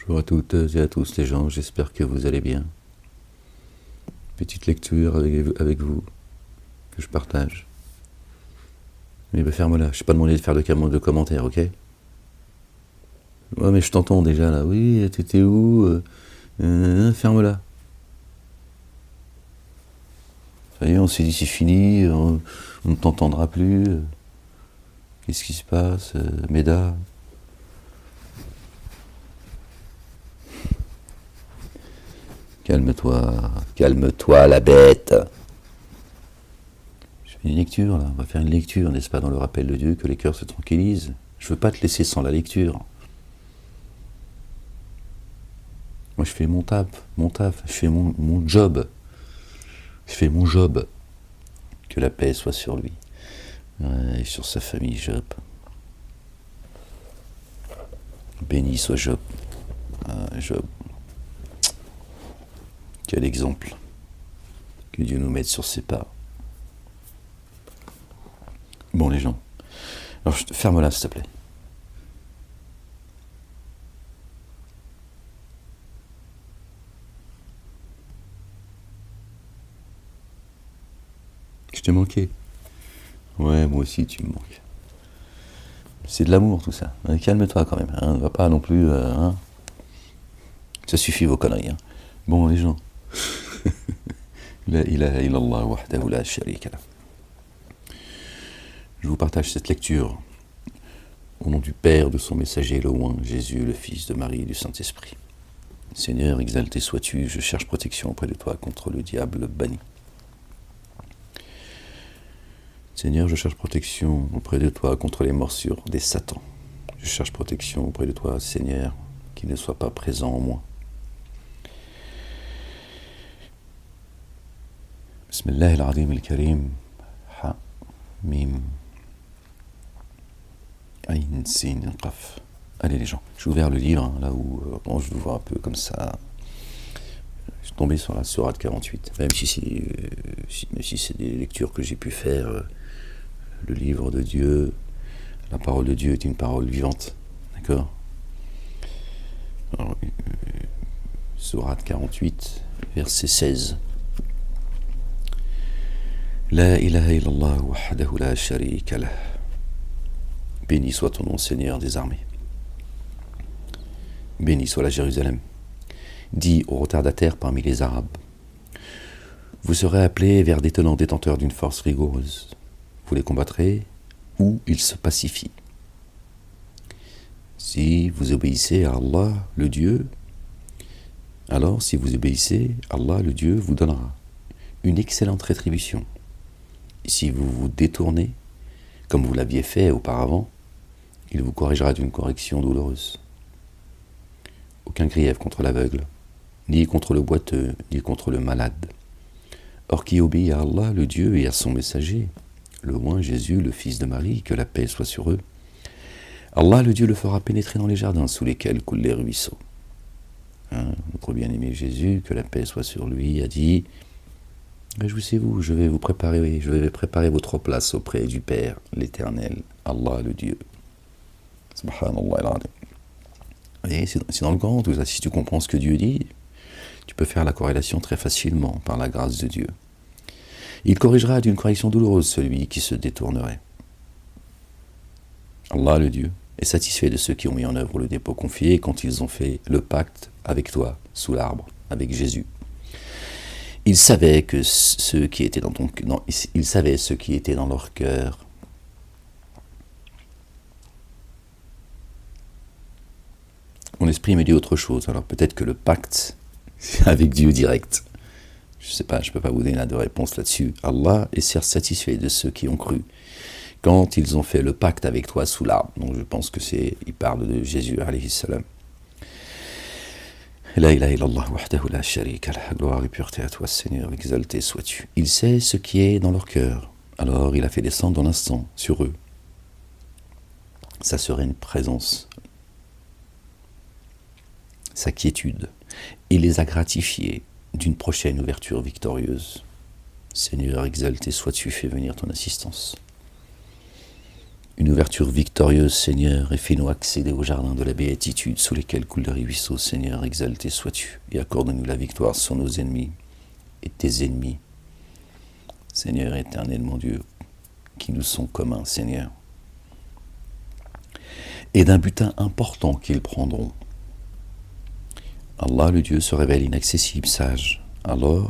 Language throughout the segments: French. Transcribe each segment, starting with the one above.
Bonjour à toutes et à tous les gens, j'espère que vous allez bien. Petite lecture avec vous, que je partage. Mais ferme-la, je t'ai pas demandé de faire de commentaires, ok? Ouais, mais je t'entends déjà là, oui, t'étais où? Ferme-la. Ça y est, on s'est dit c'est fini, on ne t'entendra plus. Qu'est-ce qui se passe? Méda? Calme-toi la bête. Je fais une lecture là, on va faire une lecture, n'est-ce pas, dans le rappel de Dieu, que les cœurs se tranquillisent. Je veux pas te laisser sans la lecture. Moi je fais mon taf, je fais mon job. Je fais mon job. Que la paix soit sur lui et sur sa famille, Job. Béni soit Job. Job. Quel exemple. Que Dieu nous mette sur ses pas. Bon les gens. Alors ferme-la s'il te plaît. Je t'ai manqué. Ouais, moi aussi tu me manques. C'est de l'amour tout ça. Calme-toi quand même. Hein. Va pas non plus. Hein. Ça suffit vos conneries. Hein. Bon les gens. La ilaha illallah wahdahu la sharika lah. Je vous partage cette lecture au nom du Père, de son messager, le oint, Jésus, le Fils de Marie et du Saint-Esprit. Seigneur, exalté sois-tu, je cherche protection auprès de toi contre le diable banni. Seigneur, je cherche protection auprès de toi contre les morsures des Satans. Je cherche protection auprès de toi, Seigneur, qu'il ne soit pas présent en moi. Bismillah al-Azim al-Karim. Ha, Mim. Aïn, Sin, Qaf. Allez les gens, j'ai ouvert le livre, hein, là où je le vois un peu comme ça. Je suis tombé sur la Sourate 48, même si c'est des lectures que j'ai pu faire. Le livre de Dieu, la parole de Dieu est une parole vivante, d'accord? Sourate 48, verset 16. La ilaha illallah wahdahu la sharika lah. Béni soit ton nom, Seigneur des armées. Béni soit la Jérusalem. Dit aux retardataires parmi les Arabes. Vous serez appelés vers des tenants détenteurs d'une force rigoureuse. Vous les combattrez ou ils se pacifient. Si vous obéissez à Allah, le Dieu, alors si vous obéissez, Allah, le Dieu, vous donnera une excellente rétribution. Si vous vous détournez, comme vous l'aviez fait auparavant, il vous corrigera d'une correction douloureuse. Aucun grief contre l'aveugle, ni contre le boiteux, ni contre le malade. Or qui obéit à Allah, le Dieu, et à son messager, le oint Jésus, le Fils de Marie, que la paix soit sur eux, Allah, le Dieu, le fera pénétrer dans les jardins sous lesquels coulent les ruisseaux. Notre bien-aimé Jésus, que la paix soit sur lui, a dit « Réjouissez-vous, je vais préparer votre place auprès du Père, l'Éternel, Allah, le Dieu. » Subhanallah al-Azim. Et c'est dans le Coran tout ça. Si tu comprends ce que Dieu dit, tu peux faire la corrélation très facilement par la grâce de Dieu. Il corrigera d'une correction douloureuse celui qui se détournerait. Allah, le Dieu, est satisfait de ceux qui ont mis en œuvre le dépôt confié quand ils ont fait le pacte avec toi, sous l'arbre, avec Jésus. Il savait ce qui était dans leur cœur. Mon esprit me dit autre chose. Alors peut-être que le pacte, c'est avec Dieu direct. Je ne sais pas, je ne peux pas vous donner de réponse là-dessus. Allah est certes satisfait de ceux qui ont cru quand ils ont fait le pacte avec toi sous l'arbre. Donc je pense que il parle de Jésus, alayhi salam. La ilaha illallah wahdahu la sharika lah. Gloire et pureté à toi, Seigneur, exalté sois-tu. Il sait ce qui est dans leur cœur. Alors il a fait descendre dans l'instant sur eux sa sereine présence, sa quiétude, et les a gratifiés d'une prochaine ouverture victorieuse. Seigneur, exalté sois-tu, fais venir ton assistance. une ouverture victorieuse, Seigneur, et fais-nous accéder au jardin de la béatitude sous lesquels coulent les ruisseaux, Seigneur, exalté sois-tu, et accorde-nous la victoire sur nos ennemis et tes ennemis, Seigneur éternel mon Dieu, qui nous sont communs, Seigneur, et d'un butin important qu'ils prendront. Allah, le Dieu, se révèle inaccessible, sage. Allah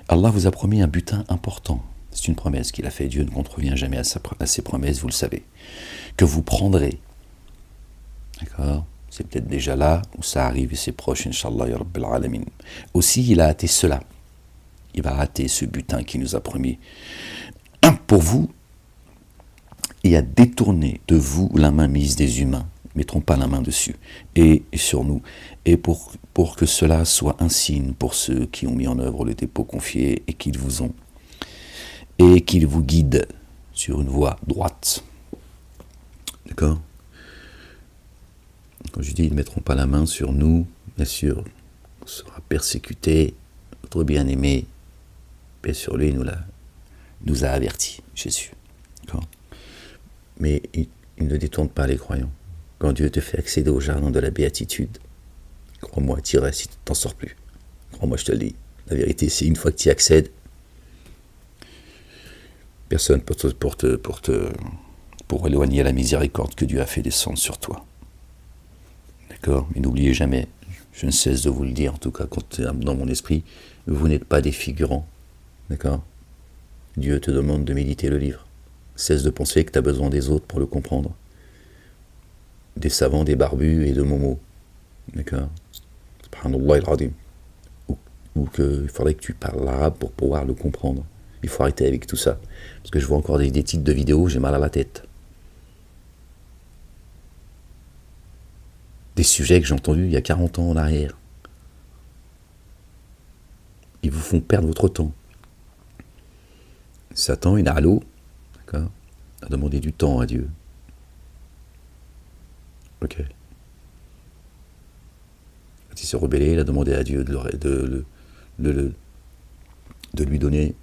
vous a promis un butin important. C'est une promesse qu'il a faite. Dieu ne contrevient jamais à ses promesses, vous le savez. Que vous prendrez. D'accord ? C'est peut-être déjà là où ça arrive et c'est proche, Inch'Allah, ya Rabbil Alamin. Aussi, il a hâté cela. Il va hâter ce butin qu'il nous a promis. Pour vous, et à détourner de vous la main mise des humains. Ne mettront pas la main dessus et sur nous. Et pour que cela soit un signe pour ceux qui ont mis en œuvre le dépôt confié et qu'ils vous ont. Et qu'ils vous guident sur une voie droite. D'accord ? Quand je dis ils ne mettront pas la main sur nous, bien sûr, on sera persécuté, notre bien-aimé, bien sûr, lui nous a avertis, Jésus. D'accord ? Mais il ne détourne pas les croyants. Quand Dieu te fait accéder au jardin de la béatitude, crois-moi, tu iras si tu t'en sors plus. Crois-moi, je te le dis. La vérité, c'est une fois que tu y accèdes, personne pour éloigner la miséricorde que Dieu a fait descendre sur toi. D'accord ? Mais n'oubliez jamais, je ne cesse de vous le dire, en tout cas dans mon esprit, vous n'êtes pas des figurants. D'accord ? Dieu te demande de méditer le livre. Cesse de penser que tu as besoin des autres pour le comprendre. Des savants, des barbus et de momos. D'accord ? Subhanallah al-Azim. Ou qu'il faudrait que tu parles l'arabe pour pouvoir le comprendre. Il faut arrêter avec tout ça. Parce que je vois encore des titres de vidéos, j'ai mal à la tête. Des sujets que j'ai entendus il y a 40 ans en arrière. Ils vous font perdre votre temps. Satan, il a l'eau, d'accord, a demandé du temps à Dieu. Ok. Quand il s'est rebellé, il a demandé à Dieu de lui donner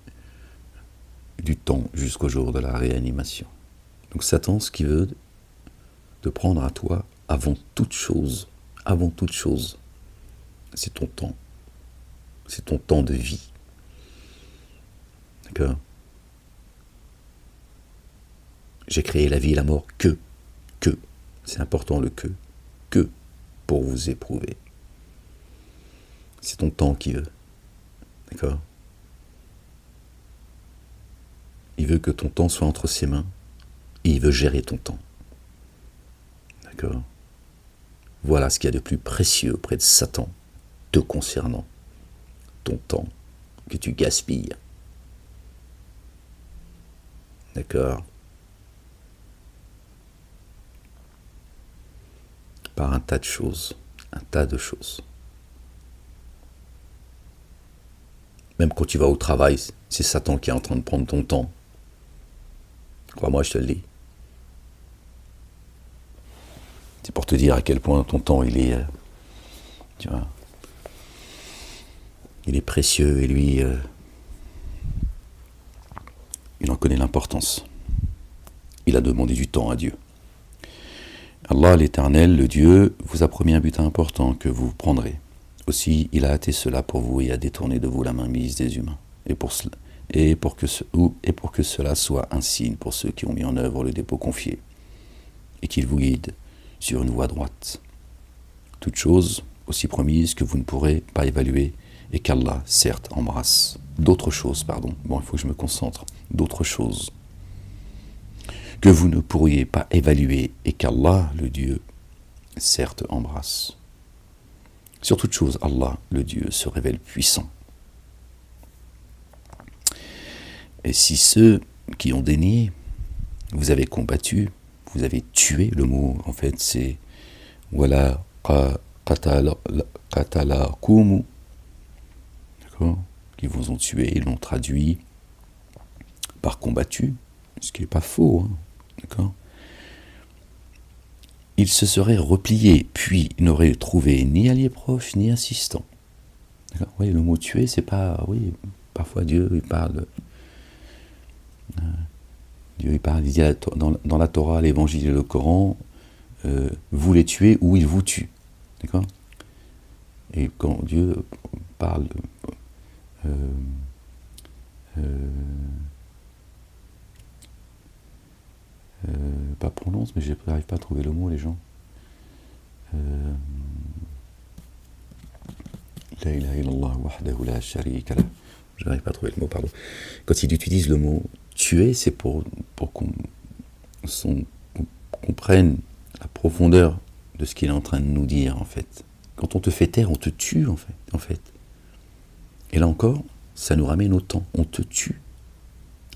du temps jusqu'au jour de la réanimation. Donc Satan, ce qu'il veut, de prendre à toi, avant toute chose, c'est ton temps. C'est ton temps de vie. D'accord ? J'ai créé la vie et la mort que, c'est important le que pour vous éprouver. C'est ton temps qu'il veut. D'accord ? Il veut que ton temps soit entre ses mains et il veut gérer ton temps. D'accord ? Voilà ce qu'il y a de plus précieux auprès de Satan te concernant. Ton temps que tu gaspilles. D'accord ? Par un tas de choses. Même quand tu vas au travail, c'est Satan qui est en train de prendre ton temps. Crois-moi, je te le dis. C'est pour te dire à quel point ton temps, il est, tu vois, il est précieux et lui, il en connaît l'importance. Il a demandé du temps à Dieu. Allah, l'Éternel, le Dieu, vous a promis un butin important que vous prendrez. Aussi, il a hâté cela pour vous et a détourné de vous la mainmise des humains. Et pour que cela soit un signe pour ceux qui ont mis en œuvre le dépôt confié, et qu'il vous guide sur une voie droite. Toute chose aussi promise que vous ne pourrez pas évaluer, et qu'Allah, certes, embrasse. D'autres choses, il faut que je me concentre. D'autres choses que vous ne pourriez pas évaluer, et qu'Allah, le Dieu, certes, embrasse. Sur toute chose, Allah, le Dieu, se révèle puissant. Et si ceux qui ont dénié, vous avez combattu, vous avez tué, le mot, en fait, c'est « wala qatalakumu », d'accord, qui vous ont tué, ils l'ont traduit par combattu, ce qui n'est pas faux, hein, d'accord. Ils se seraient repliés, puis n'auraient trouvé ni alliés proches, ni assistants. Oui, le mot tuer, c'est pas... Oui, parfois Dieu, il parle... Dieu il parle, il dit dans la Torah, l'Évangile et le Coran, vous les tuez ou ils vous tuent. D'accord? Et quand Dieu parle pas prononce, mais je n'arrive pas à trouver le mot, les gens. La ilaha illallah wahdahu la sharika lah. Je n'arrive pas à trouver le mot, pardon. Quand il utilise le mot tuer, c'est pour qu'on comprenne la profondeur de ce qu'il est en train de nous dire, en fait. Quand on te fait taire, on te tue, en fait. Et là encore, ça nous ramène au temps. On te tue.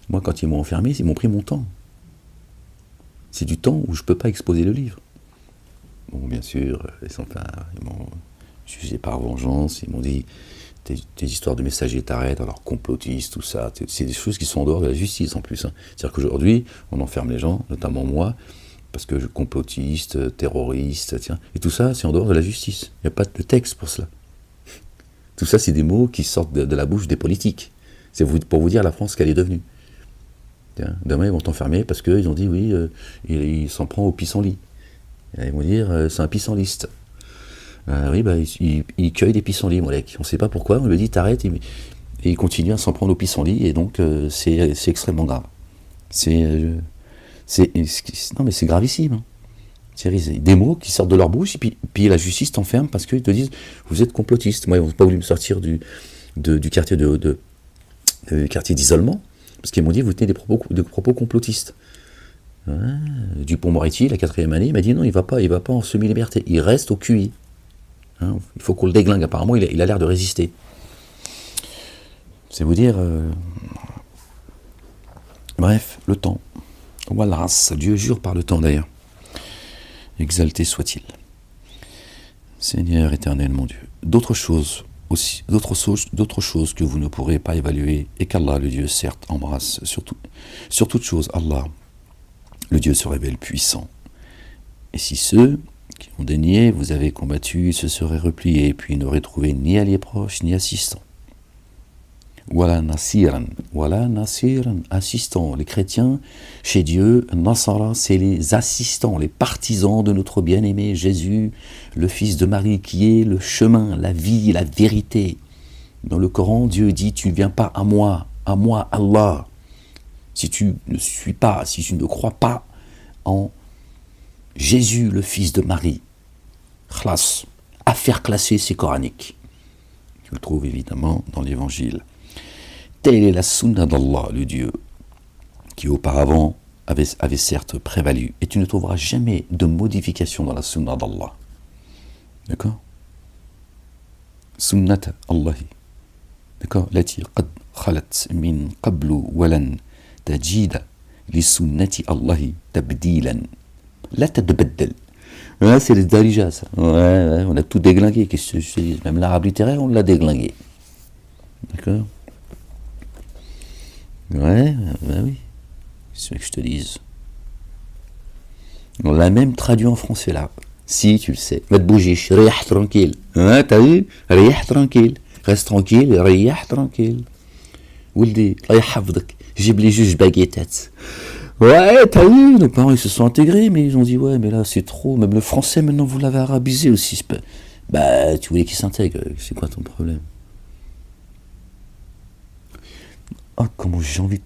Moi, quand ils m'ont enfermé, ils m'ont pris mon temps. C'est du temps où je ne peux pas exposer le livre. Bon, bien sûr, ils m'ont jugé par vengeance, ils m'ont dit tes histoires de messagers t'arrêtent, alors complotistes, tout ça, c'est des choses qui sont en dehors de la justice en plus. Hein. C'est-à-dire qu'aujourd'hui, on enferme les gens, notamment moi, parce que je complotiste, terroriste, tiens, et tout ça, c'est en dehors de la justice. Il n'y a pas de texte pour cela. Tout ça, c'est des mots qui sortent de la bouche des politiques. C'est pour vous dire la France qu'elle est devenue. Tiens, demain, ils vont t'enfermer parce qu'ils ont dit, oui, il s'en prend au pissenlit. Ils vont dire, c'est un pissenliste. Oui, il cueille des pissenlits, Molek. On ne sait pas pourquoi, on lui dit, t'arrêtes, et il continue à s'en prendre au pissenlit, et donc c'est extrêmement grave. Non, mais c'est gravissime. Hein. C'est des mots qui sortent de leur bouche, et puis la justice t'enferme parce qu'ils te disent, vous êtes complotiste. Moi, ils n'ont pas voulu me sortir du quartier quartier d'isolement, parce qu'ils m'ont dit, vous tenez des propos complotistes. Dupond-Moretti, la 4e année, il m'a dit non, il va pas en semi-liberté, il reste au QI. Hein, il faut qu'on le déglingue, apparemment il a l'air de résister. C'est vous dire... Bref, le temps. Voilà, Dieu jure par le temps d'ailleurs. Exalté soit-il. Seigneur éternel mon Dieu. D'autres choses que vous ne pourrez pas évaluer, et qu'Allah, le Dieu, certes, embrasse sur toute chose. Allah, le Dieu se révèle puissant. Et si ceux qui ont dénié vous avaient combattu, ils se seraient repliés, puis ils n'auraient trouvé ni alliés proches, ni assistants. Wala nasiran, assistants. Les chrétiens, chez Dieu, Nasara, c'est les assistants, les partisans de notre bien-aimé Jésus, le Fils de Marie, qui est le chemin, la vie, la vérité. Dans le Coran, Dieu dit, tu ne viens pas à moi, Allah. Si tu ne crois pas en Jésus, le Fils de Marie, khlas, affaire classée, c'est coranique. Tu le trouves évidemment dans l'Évangile. Telle est la sunna d'Allah, le Dieu, qui auparavant avait certes prévalu. Et tu ne trouveras jamais de modification dans la sunna d'Allah. D'accord? Sunnat Allahi. D'accord? Lati qad khalat min qablu walan tajida li sunnati Allahi tabdilan. La tadbaddal. Ouais, c'est les Darija, ça. Ouais, on a tout déglingué. Qu'est-ce que je te dis? Même l'arabe littéraire, on l'a déglingué. D'accord? Ouais, oui. C'est ce que je te dise. On l'a même traduit en français, là. Si, tu le sais. Va te bouger, riyah tranquille. Hein, t'as vu? Riyah tranquille. Reste tranquille, riyah tranquille. Ouldi, Allah yahafdak. Jib les juges baguettes. Ouais, t'as vu? Nos parents, ils se sont intégrés, mais ils ont dit, ouais, mais là, c'est trop. Même le français, maintenant, vous l'avez arabisé aussi. Bah, tu voulais qu'ils s'intègrent. C'est quoi ton problème? Oh, comment j'ai envie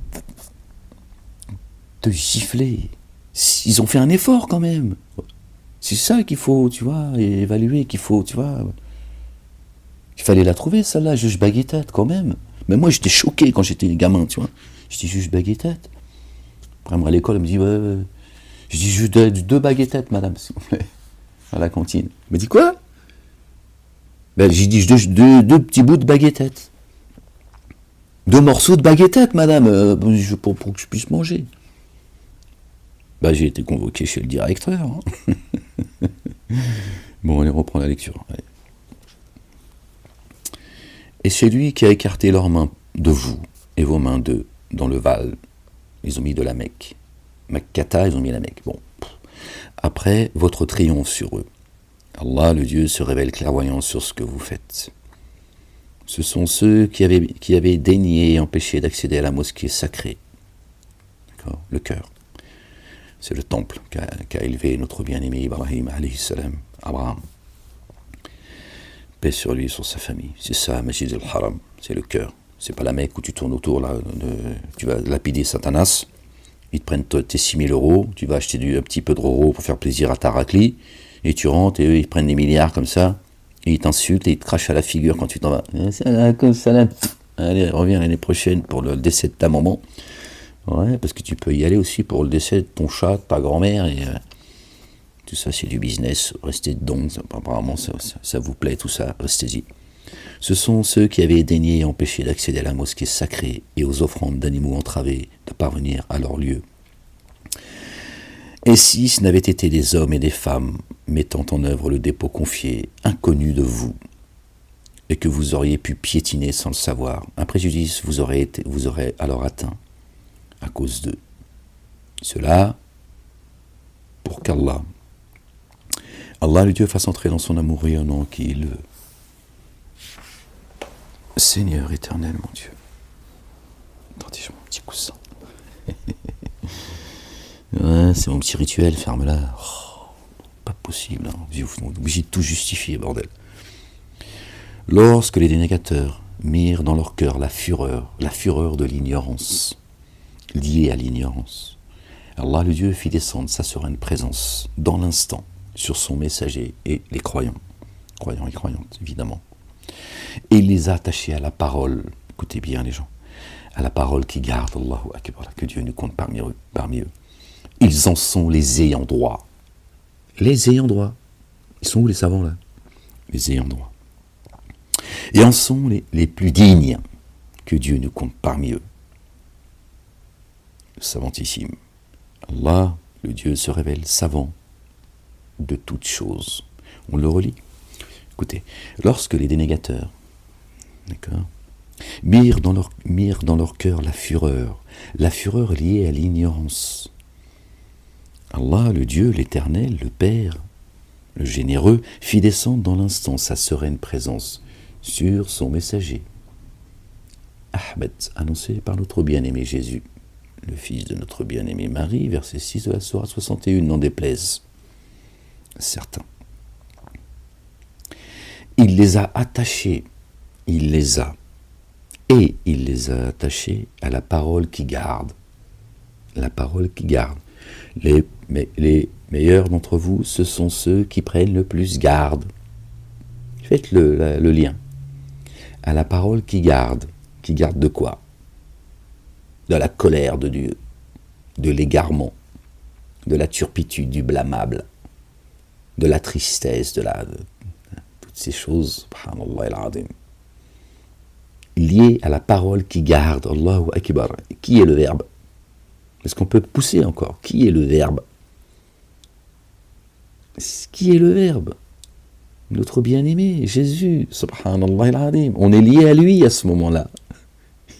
de gifler. Ils ont fait un effort, quand même. C'est ça qu'il faut, tu vois, évaluer, qu'il faut, tu vois. Il fallait la trouver, celle-là, juge baguettette, quand même. Mais moi, j'étais choqué quand j'étais gamin, tu vois. J'étais juge baguettette. Après, moi, à l'école, elle me dit, ouais. Je dis, juste 2 baguettettes, madame, s'il vous plaît. À la cantine. Elle me dit, quoi? Ben, j'ai dit, deux petits bouts de baguettettes. 2 morceaux de baguettette, madame, pour que je puisse manger. Bah, j'ai été convoqué chez le directeur. Hein. Bon, on reprend la lecture. Allez. Et c'est lui qui a écarté leurs mains de vous et vos mains d'eux dans le Val. Ils ont mis de la Mecque. Makkata, ils ont mis la Mecque. Bon. Après votre triomphe sur eux, Allah, le Dieu, se révèle clairvoyant sur ce que vous faites. Ce sont ceux qui avaient dénié et empêché d'accéder à la mosquée sacrée. d'accord, le cœur. C'est le temple qu'a élevé notre bien-aimé Ibrahim alayhi salam, Abraham. Paix sur lui et sur sa famille. C'est ça, Masjid al-Haram, c'est le cœur. C'est pas la Mecque où tu tournes autour, là, tu vas lapider Satanas, ils te prennent tes 6 000 euros, tu vas acheter un petit peu de roro pour faire plaisir à ta raclie, et tu rentres, et eux, ils prennent des milliards comme ça, et ils t'insultent, et ils te crachent à la figure quand tu t'en vas. Allez, reviens l'année prochaine pour le décès de ta maman. Ouais, parce que tu peux y aller aussi pour le décès de ton chat, de ta grand-mère, et tout ça, c'est du business. Restez dedans, apparemment, ça vous plaît, tout ça, restez-y. Ce sont ceux qui avaient daigné et empêché d'accéder à la mosquée sacrée et aux offrandes d'animaux entravés de parvenir à leur lieu. Et si ce n'avaient été des hommes et des femmes mettant en œuvre le dépôt confié, inconnus de vous, et que vous auriez pu piétiner sans le savoir, un préjudice vous aurait alors atteint à cause d'eux. Cela pour qu'Allah, le Dieu, fasse entrer dans son amour rayonnant qui il veut. Seigneur éternel, mon Dieu. Attendez, je mon petit coussin. Ouais, c'est mon petit rituel, ferme-la. Oh, pas possible, hein. Vous êtes obligé de tout justifier, bordel. Lorsque les dénégateurs mirent dans leur cœur la fureur de l'ignorance, liée à l'ignorance, Allah le Dieu fit descendre sa sereine présence dans l'instant sur son messager et les croyants et croyantes évidemment, et il les a attachés à la parole, écoutez bien les gens, à la parole qui garde, Allahu Akbar, que Dieu nous compte parmi eux. Ils en sont les ayants droit. Les ayants droit. Ils sont où les savants là? Les ayants droit. Et en sont les plus dignes que Dieu nous compte parmi eux. Le savantissime. Allah, le Dieu, se révèle savant de toutes choses. On le relit. Écoutez, lorsque les dénégateurs, d'accord, mirent dans leur cœur la fureur liée à l'ignorance, Allah, le Dieu, l'Éternel, le Père, le Généreux, fit descendre dans l'instant sa sereine présence sur son messager, Ahmed, annoncé par notre bien-aimé Jésus, le fils de notre bien-aimée Marie, verset 6 de la sourate 61, n'en déplaise certains. Il les a attachés, attachés à la parole qui garde. La parole qui garde. Les meilleurs d'entre vous, ce sont ceux qui prennent le plus garde. Faites le lien. À la parole qui garde. Qui garde de quoi? De la colère de Dieu, de l'égarement, de la turpitude, du blâmable, de la tristesse, de toutes ces choses, subhanallah al-azim, liées à la parole qui garde, Allahu Akbar. Qui est le verbe? Est-ce qu'on peut pousser encore? Qui est le verbe? Qui est le verbe? Notre bien-aimé, Jésus, subhanallah al-azim. On est lié à lui à ce moment-là.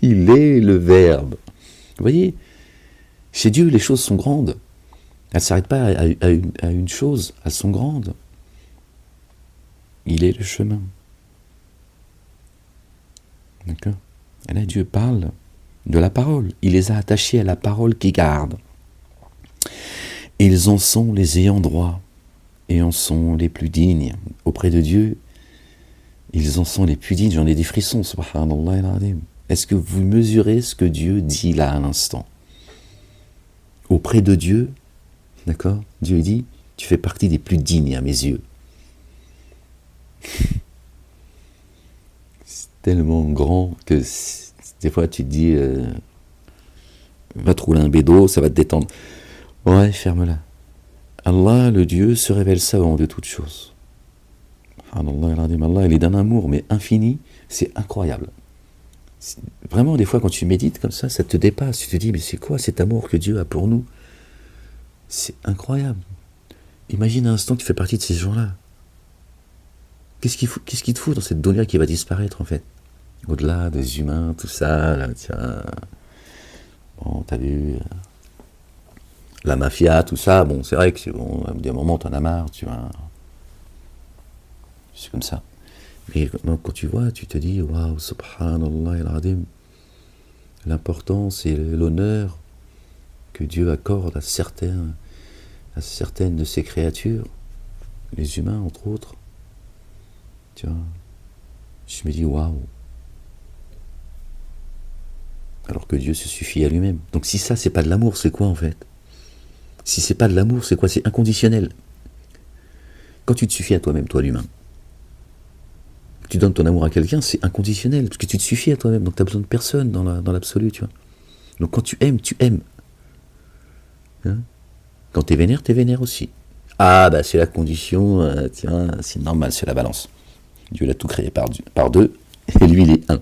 Il est le verbe. Vous voyez, chez Dieu, les choses sont grandes. Elles ne s'arrêtent pas à une chose, elles sont grandes. Il est le chemin. D'accord? Et là, Dieu parle de la parole. Il les a attachés à la parole qui garde. Ils en sont les ayants droit et en sont les plus dignes. Auprès de Dieu, ils en sont les plus dignes. J'en ai des frissons, subhanallah al-azim. Est-ce que vous mesurez ce que Dieu dit là à l'instant? Auprès de Dieu, d'accord? Dieu dit, tu fais partie des plus dignes à mes yeux. C'est tellement grand que des fois tu te dis, va te rouler un bédo, ça va te détendre. Ouais, ferme-la. Allah, le Dieu, se révèle savant de toutes choses. Allah, il est d'un amour, mais infini, c'est incroyable. Vraiment, des fois, quand tu médites comme ça te dépasse. Tu te dis, mais c'est quoi cet amour que Dieu a pour nous? C'est incroyable. Imagine un instant que tu fais partie de ces gens-là. Qu'est-ce qui te fout dans cette dunya qui va disparaître, en fait? Au-delà des humains, tout ça, là, tiens. Bon, t'as vu la mafia, tout ça. Bon, c'est vrai que c'est bon, à des moments, t'en as marre, tu vois. C'est comme ça. Mais quand tu vois, tu te dis, waouh, subhanallah al-azim, l'importance et l'honneur que Dieu accorde à certaines de ses créatures, les humains entre autres. Tu vois, je me dis waouh. Alors que Dieu se suffit à lui-même. Donc si ça c'est pas de l'amour, c'est quoi en fait? Si c'est pas de l'amour, c'est quoi? C'est inconditionnel. Quand tu te suffis à toi-même, toi l'humain, tu donnes ton amour à quelqu'un, c'est inconditionnel, parce que tu te suffis à toi-même, donc tu n'as besoin de personne dans l'absolu, tu vois. Donc quand tu aimes, tu aimes. Hein, quand tu es vénère aussi. Ah bah c'est la condition, tiens, c'est normal, c'est la balance. Dieu l'a tout créé par deux, et lui il est un.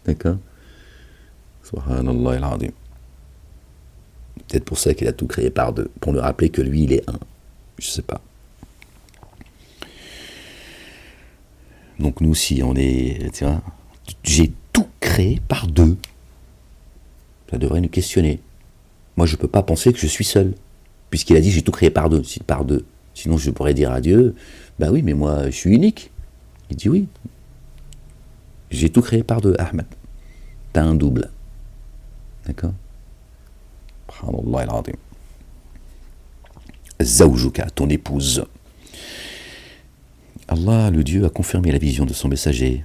D'accord? Subhanallah al-azim. Peut-être pour ça qu'il a tout créé par deux, pour nous rappeler que lui il est un. Je sais pas. Donc nous, si on est, tu vois, j'ai tout créé par deux, ça devrait nous questionner. Moi, je ne peux pas penser que je suis seul, puisqu'il a dit j'ai tout créé par deux. Si par deux, sinon je pourrais dire à Dieu, bah oui, mais moi, je suis unique. Il dit oui, j'ai tout créé par deux, Ahmed. T'as un double, d'accord? Subhanallah al-azim. Zawjuka, ton épouse. Allah, le Dieu, a confirmé la vision de son messager,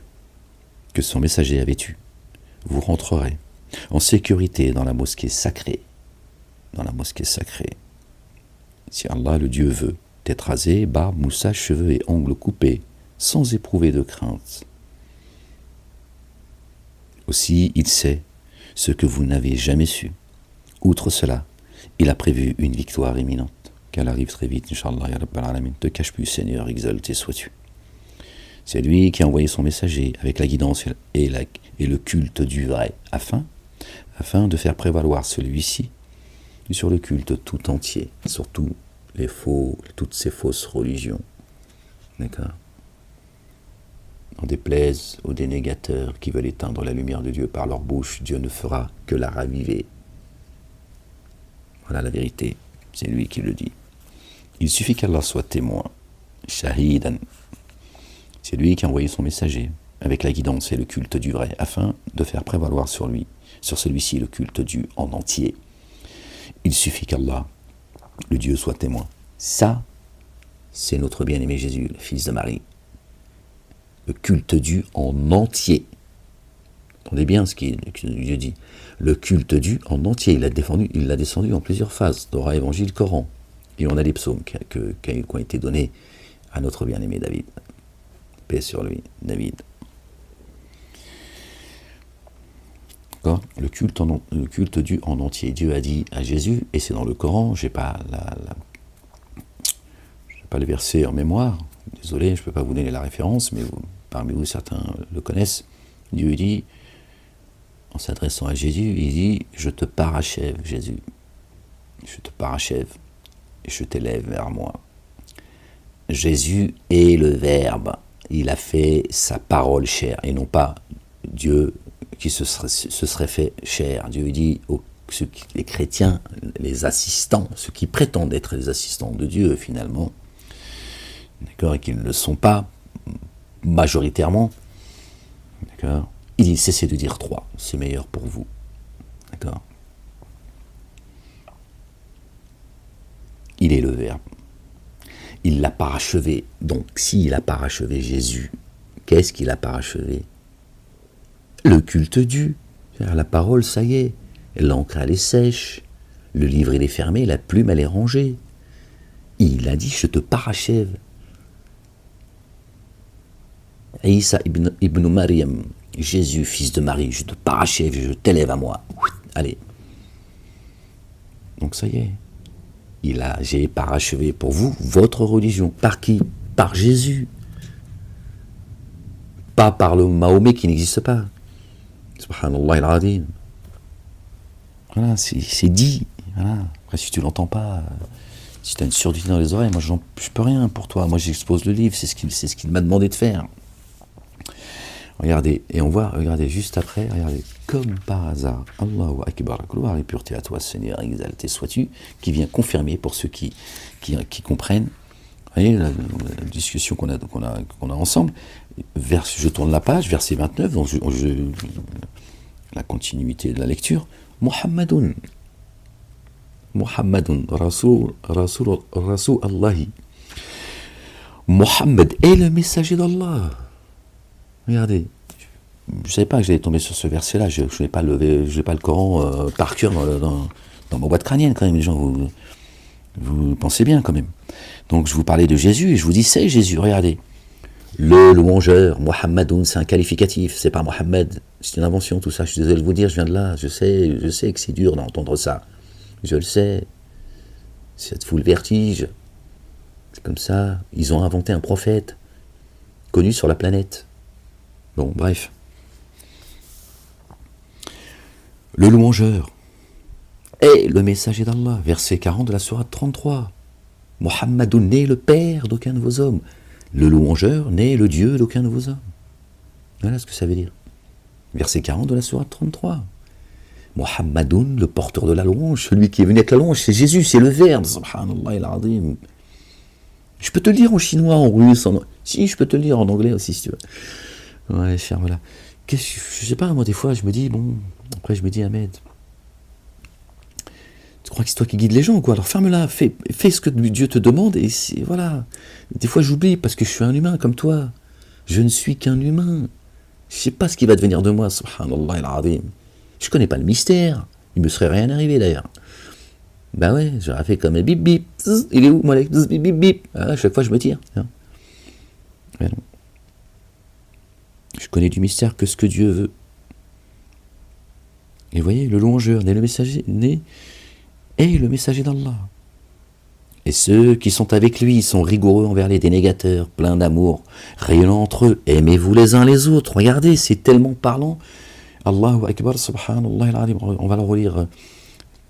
que son messager avait eue. Vous rentrerez en sécurité dans la mosquée sacrée. Dans la mosquée sacrée. Si Allah, le Dieu, veut, tête rasée, barbe, moustache, cheveux et ongles coupés, sans éprouver de crainte. Aussi, il sait ce que vous n'avez jamais su. Outre cela, il a prévu une victoire imminente. Qu'elle arrive très vite, Inch'Allah, ya Rabbal Alamin. Ne te cache plus, Seigneur, exalté sois-tu. C'est lui qui a envoyé son messager avec la guidance et le culte du vrai, afin de faire prévaloir celui-ci sur le culte tout entier, surtout toutes ces fausses religions. D'accord? En déplaise aux dénégateurs qui veulent éteindre la lumière de Dieu par leur bouche, Dieu ne fera que la raviver. Voilà la vérité, c'est lui qui le dit. Il suffit qu'Allah soit témoin, shahidan. C'est lui qui a envoyé son messager, avec la guidance et le culte du vrai, afin de faire prévaloir sur celui-ci, le culte du en entier. Il suffit qu'Allah, le Dieu, soit témoin. Ça, c'est notre bien-aimé Jésus, le fils de Marie. Le culte du en entier. Entendez bien ce que Dieu dit. Le culte du en entier, il l'a descendu en plusieurs phases. Torah, Évangile, Coran. Et on a les psaumes qui ont été donnés à notre bien-aimé David. Paix sur lui, David. D'accord? Le culte du en entier. Dieu a dit à Jésus, et c'est dans le Coran, je n'ai pas le verset en mémoire, désolé, je ne peux pas vous donner la référence, mais parmi vous, certains le connaissent. Dieu dit, en s'adressant à Jésus, il dit, je te parachève, Jésus. Je te parachève, et je t'élève vers moi. Jésus est le Verbe. Il a fait sa parole chair, et non pas Dieu qui se serait fait chair. Dieu dit les chrétiens, les assistants, ceux qui prétendent être les assistants de Dieu finalement, d'accord, et qui ne le sont pas majoritairement, d'accord, il dit cessez de dire 3, c'est meilleur pour vous, d'accord. Il est le Verbe. Il l'a parachevé. Donc, s'il a parachevé Jésus, qu'est-ce qu'il a parachevé? Le culte du. La parole, ça y est. L'encre, elle est sèche. Le livre, il est fermé. La plume, elle est rangée. Il a dit, je te parachève. Isa ibn Maryam, Jésus, fils de Marie, je te parachève, je t'élève à moi. Allez. Donc, ça y est. J'ai parachevé pour vous votre religion. Par qui? Par Jésus. Pas par le Mahomet qui n'existe pas. Subhanallah al-azim. Voilà, c'est dit. Voilà. Après, si tu l'entends pas, si tu as une surdité dans les oreilles, moi je peux rien pour toi. Moi j'expose le livre, c'est ce qu'il m'a demandé de faire. Regardez, et on voit, regardez, juste après, regardez, comme par hasard, Allahu Akbar, gloire et pureté à toi, Seigneur, exalté sois-tu, qui vient confirmer pour ceux qui comprennent, vous voyez, la discussion qu'on a ensemble, je tourne la page, verset 29, donc la continuité de la lecture, Muhammadun, Muhammadun Rasul Allahi. Mohammed est le messager d'Allah. Regardez, je ne savais pas que j'allais tomber sur ce verset-là. Je n'ai pas le Coran par cœur dans ma boîte crânienne quand même. Les gens, vous pensez bien quand même. Donc je vous parlais de Jésus et je vous dis c'est Jésus. Regardez, le louangeur, Muhammadoun, c'est un qualificatif. C'est pas Mohammed. C'est une invention tout ça. Je suis désolé de vous dire, je viens de là. Je sais que c'est dur d'entendre ça. Je le sais. Ça te fout le vertige. C'est comme ça. Ils ont inventé un prophète connu sur la planète. Bon, bref. Le louangeur est le messager d'Allah. Verset 40 de la sourate 33. Muhammadoun n'est le père d'aucun de vos hommes. Le louangeur n'est le Dieu d'aucun de vos hommes. Voilà ce que ça veut dire. Verset 40 de la sourate 33. Muhammadoun, le porteur de la louange, celui qui est venu avec la louange, c'est Jésus, c'est le Verbe. Subhanallah al-Azim. Je peux te le dire en chinois, en russe, si, je peux te le dire en anglais aussi, si tu veux. Ouais, cher, voilà. Je sais pas, moi, des fois, je me dis, bon, après, je me dis, Ahmed, tu crois que c'est toi qui guides les gens, quoi? Alors ferme-la, fais ce que Dieu te demande, et voilà. Des fois, j'oublie, parce que je suis un humain comme toi. Je ne suis qu'un humain. Je sais pas ce qui va devenir de moi, subhanallah al-Azim. Je connais pas le mystère. Il me serait rien arrivé, d'ailleurs. Ben ouais, j'aurais fait comme un bip bip. Il est où, moi, bip bip bip? À chaque fois, je me tire. Mais non. Je connais du mystère que ce que Dieu veut. Et vous voyez, le louangeur est le messager d'Allah. Et ceux qui sont avec lui sont rigoureux envers les dénégateurs, pleins d'amour, rayonnant entre eux. Aimez-vous les uns les autres. Regardez, c'est tellement parlant. Allahu Akbar, subhanallah al-Azim. On va le relire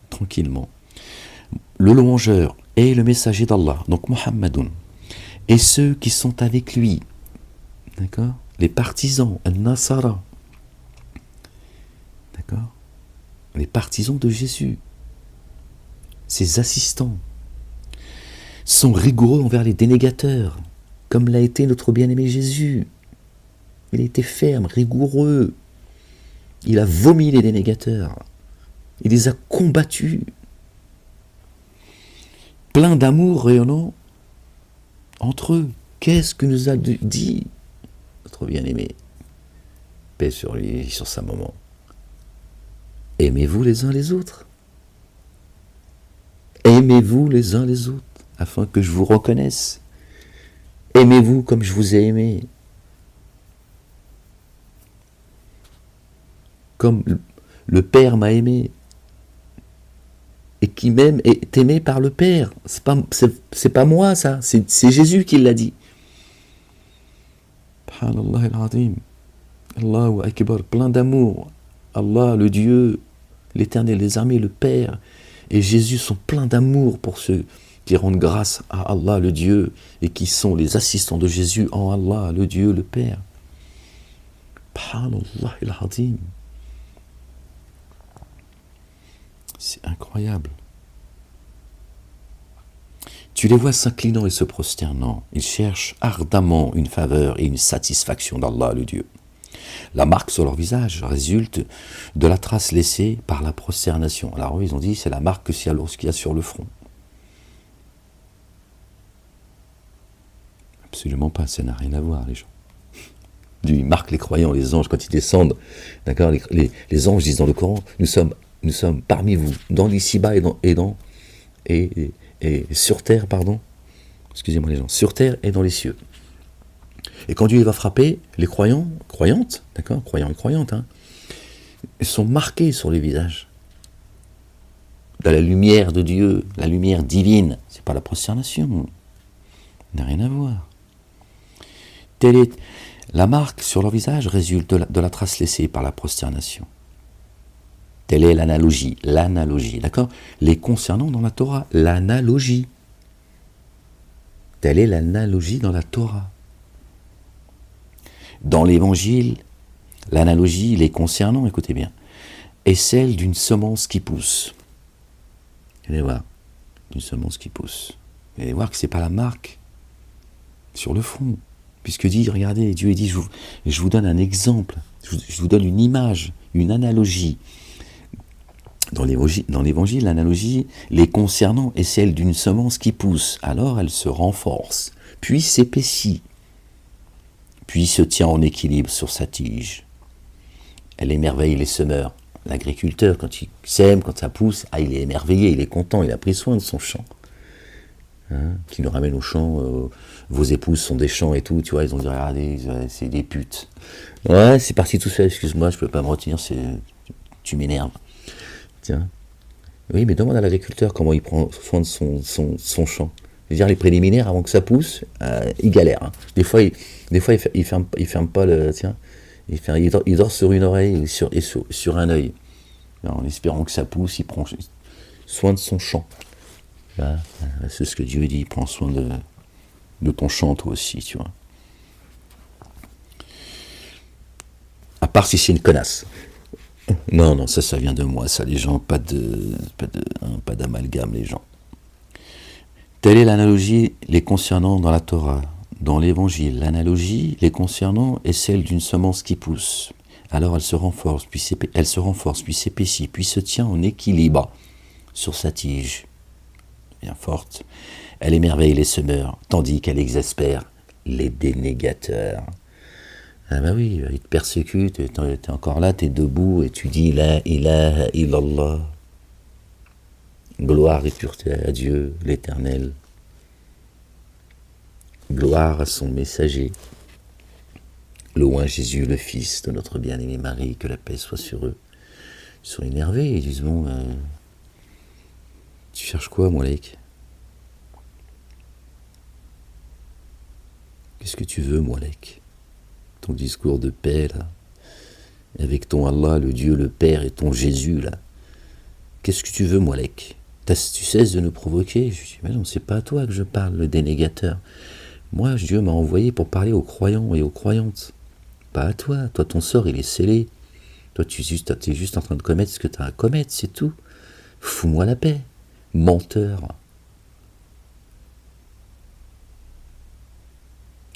tranquillement. Le louangeur est le messager d'Allah, donc Muhammadoun. Et ceux qui sont avec lui, d'accord? Les partisans, al-Nasara, d'accord? Les partisans de Jésus, ses assistants, sont rigoureux envers les dénégateurs, comme l'a été notre bien-aimé Jésus. Il a été ferme, rigoureux. Il a vomi les dénégateurs. Il les a combattus. Plein d'amour rayonnant entre eux. Qu'est-ce que nous a dit notre bien-aimé? Paix sur lui, sur sa maman. Aimez-vous les uns les autres. Aimez-vous les uns les autres, afin que je vous reconnaisse. Aimez-vous comme je vous ai aimé. Comme le Père m'a aimé. Et qui même est aimé par le Père. C'est pas moi, ça. C'est Jésus qui l'a dit. Subhanallah al-Azim. Allahu Akbar. Plein d'amour. Allah, le Dieu, l'Éternel des armées, le Père. Et Jésus sont pleins d'amour pour ceux qui rendent grâce à Allah, le Dieu, et qui sont les assistants de Jésus en Allah, le Dieu, le Père. Subhanallah al-Azim. C'est incroyable. Tu les vois s'inclinant et se prosternant. Ils cherchent ardemment une faveur et une satisfaction d'Allah, le Dieu. La marque sur leur visage résulte de la trace laissée par la prosternation. Alors ils ont dit c'est la marque qu'il y a sur le front. Absolument pas, ça n'a rien à voir, les gens. Dieu marque les croyants, les anges, quand ils descendent. D'accord, les anges disent dans le Coran, nous sommes parmi vous, dans l'ici-bas et sur terre, pardon. Excusez-moi les gens, sur terre et dans les cieux. Et quand Dieu va frapper, les croyants, croyantes, d'accord, croyants et croyantes, ils sont marqués sur les visages. De la lumière de Dieu, la lumière divine, c'est pas la prosternation. Ça n'a rien à voir. La marque sur leur visage résulte de la trace laissée par la prosternation. Telle est l'analogie, d'accord? Les concernant dans la Torah, l'analogie. Telle est l'analogie dans la Torah. Dans l'Évangile, l'analogie, les concernant, écoutez bien, est celle d'une semence qui pousse. Vous allez voir, une semence qui pousse. Vous allez voir que ce n'est pas la marque sur le front. Puisque regardez, Dieu dit, je vous donne un exemple, je vous donne une image, une analogie. Dans l'évangile, l'analogie les concernant est celle d'une semence qui pousse, alors elle se renforce, puis s'épaissit, puis se tient en équilibre sur sa tige. Elle émerveille les semeurs. L'agriculteur, quand il sème, quand ça pousse, il est émerveillé, il est content, il a pris soin de son champ. Qui nous ramène au champ, vos épouses sont des champs et tout, tu vois, ils ont dit, regardez, c'est des putes. Ouais, c'est parti tout seul, excuse-moi, je peux pas me retenir, tu m'énerves. Tiens. Oui, mais demande à l'agriculteur comment il prend soin de son champ. Je veux dire, les préliminaires, avant que ça pousse, il galère. Hein. Des fois, il ferme pas le... Tiens, il dort sur une oreille et sur un œil. En espérant que ça pousse, il prend soin de son champ. Là, c'est ce que Dieu dit, prends soin de ton champ, toi aussi, tu vois. À part si c'est une connasse. Non, ça vient de moi, ça, les gens, pas d'amalgame, les gens. Telle est l'analogie les concernant dans la Torah. Dans l'Évangile, l'analogie les concernant est celle d'une semence qui pousse. Alors elle se renforce, puis s'épaissit, puis se tient en équilibre sur sa tige. Bien forte. Elle émerveille les semeurs, tandis qu'elle exaspère les dénégateurs. Ah bah oui, ils te persécutent, t'es encore là, t'es debout, et tu dis La ilaha illallah. Gloire et pureté à Dieu, l'Éternel. Gloire à son messager. Louange à Jésus, le Fils de notre bien-aimée Marie, que la paix soit sur eux. Ils sont énervés, ils disent, bon, tu cherches quoi, Moulek? Qu'est-ce que tu veux, Moulek? Ton discours de paix, là, avec ton Allah, le Dieu, le Père, et ton Jésus, là. Qu'est-ce que tu veux, Moulek? Tu cesses de nous provoquer? Je dis, mais non, c'est pas à toi que je parle, le dénégateur. Moi, Dieu m'a envoyé pour parler aux croyants et aux croyantes. Pas à toi. Toi, ton sort, il est scellé. Toi, tu es juste en train de commettre ce que tu as à commettre, c'est tout. Fous-moi la paix. Menteur.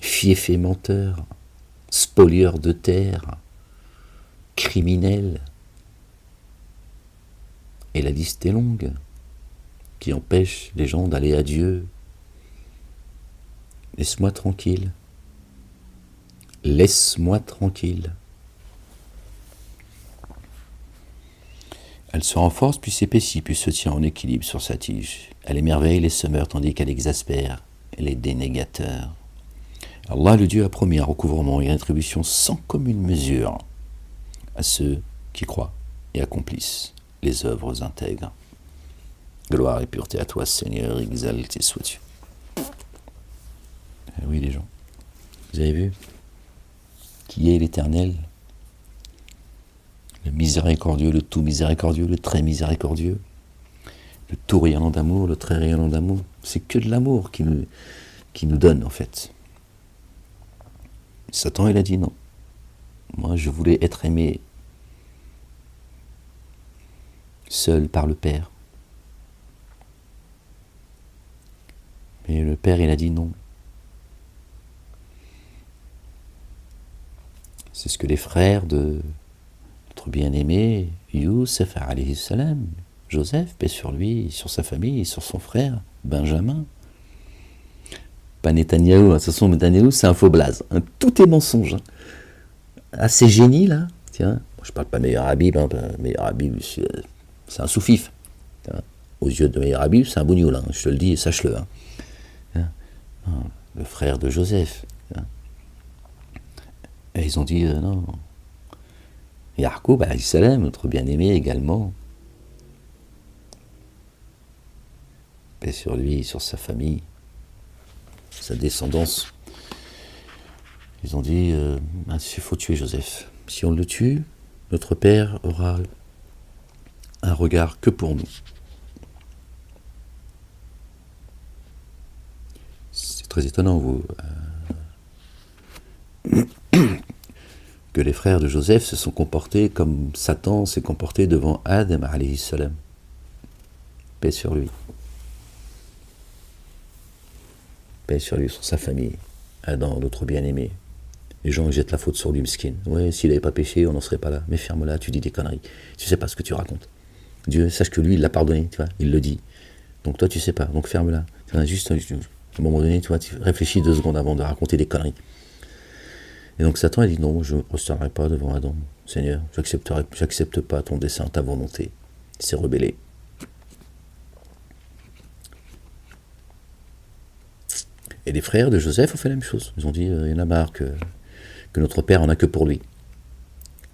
Fief et menteur. Spolieur de terre. Criminel. Et la liste est longue, qui empêche les gens d'aller à Dieu. Laisse-moi tranquille. Laisse-moi tranquille. Elle se renforce, puis s'épaissit, puis se tient en équilibre sur sa tige. Elle émerveille les semeurs, tandis qu'elle exaspère les dénégateurs. Allah, le Dieu, a promis un recouvrement et une rétribution sans commune mesure à ceux qui croient et accomplissent les œuvres intègres. Gloire et pureté à toi, Seigneur, exalté sois-tu. Oui, les gens, vous avez vu qui est l'Éternel, le miséricordieux, le tout miséricordieux, le très miséricordieux, le tout rayonnant d'amour, le très rayonnant d'amour. C'est que de l'amour qui nous donne, en fait. Satan, il a dit non. Moi, je voulais être aimé seul par le Père. Mais le Père, il a dit non. C'est ce que les frères de notre bien-aimé Youssef alayhi salam, Joseph, paix sur lui, sur sa famille, sur son frère Benjamin. Pas Netanyahou, de toute façon Netanyahou c'est un faux blaze, tout est mensonge. Ah, ces génies là, tiens, je parle pas Meir Habib, Meir Habib c'est un sous-fif. Aux yeux de Meir Habib c'est un bougnoul, je te le dis et sache-le. Le frère de Joseph. Et ils ont dit non. Yacoub, alayhi salam, notre bien-aimé également. Paix sur lui, sur sa famille, sa descendance. Ils ont dit il faut tuer Joseph. Si on le tue, notre Père aura un regard que pour nous. C'est très étonnant, vous. Que les frères de Joseph se sont comportés comme Satan s'est comporté devant Adam alayhi salam. Paix sur lui. Paix sur lui, sur sa famille. Adam, notre bien-aimé. Les gens jettent la faute sur lui, miskin. Ouais, s'il n'avait pas péché, on n'en serait pas là. Mais ferme-la, tu dis des conneries. Tu sais pas ce que tu racontes. Dieu, sache que lui, il l'a pardonné, tu vois, il le dit. Donc toi, tu sais pas, donc ferme-la. Juste, à un moment donné, tu vois, tu réfléchis 2 secondes avant de raconter des conneries. Et donc Satan, il dit non, je ne me prosternerai pas devant Adam. Seigneur, j'accepte pas ton dessein, ta volonté. Il s'est rebellé. Et les frères de Joseph ont fait la même chose. Ils ont dit, il y en a marre que notre père en a que pour lui.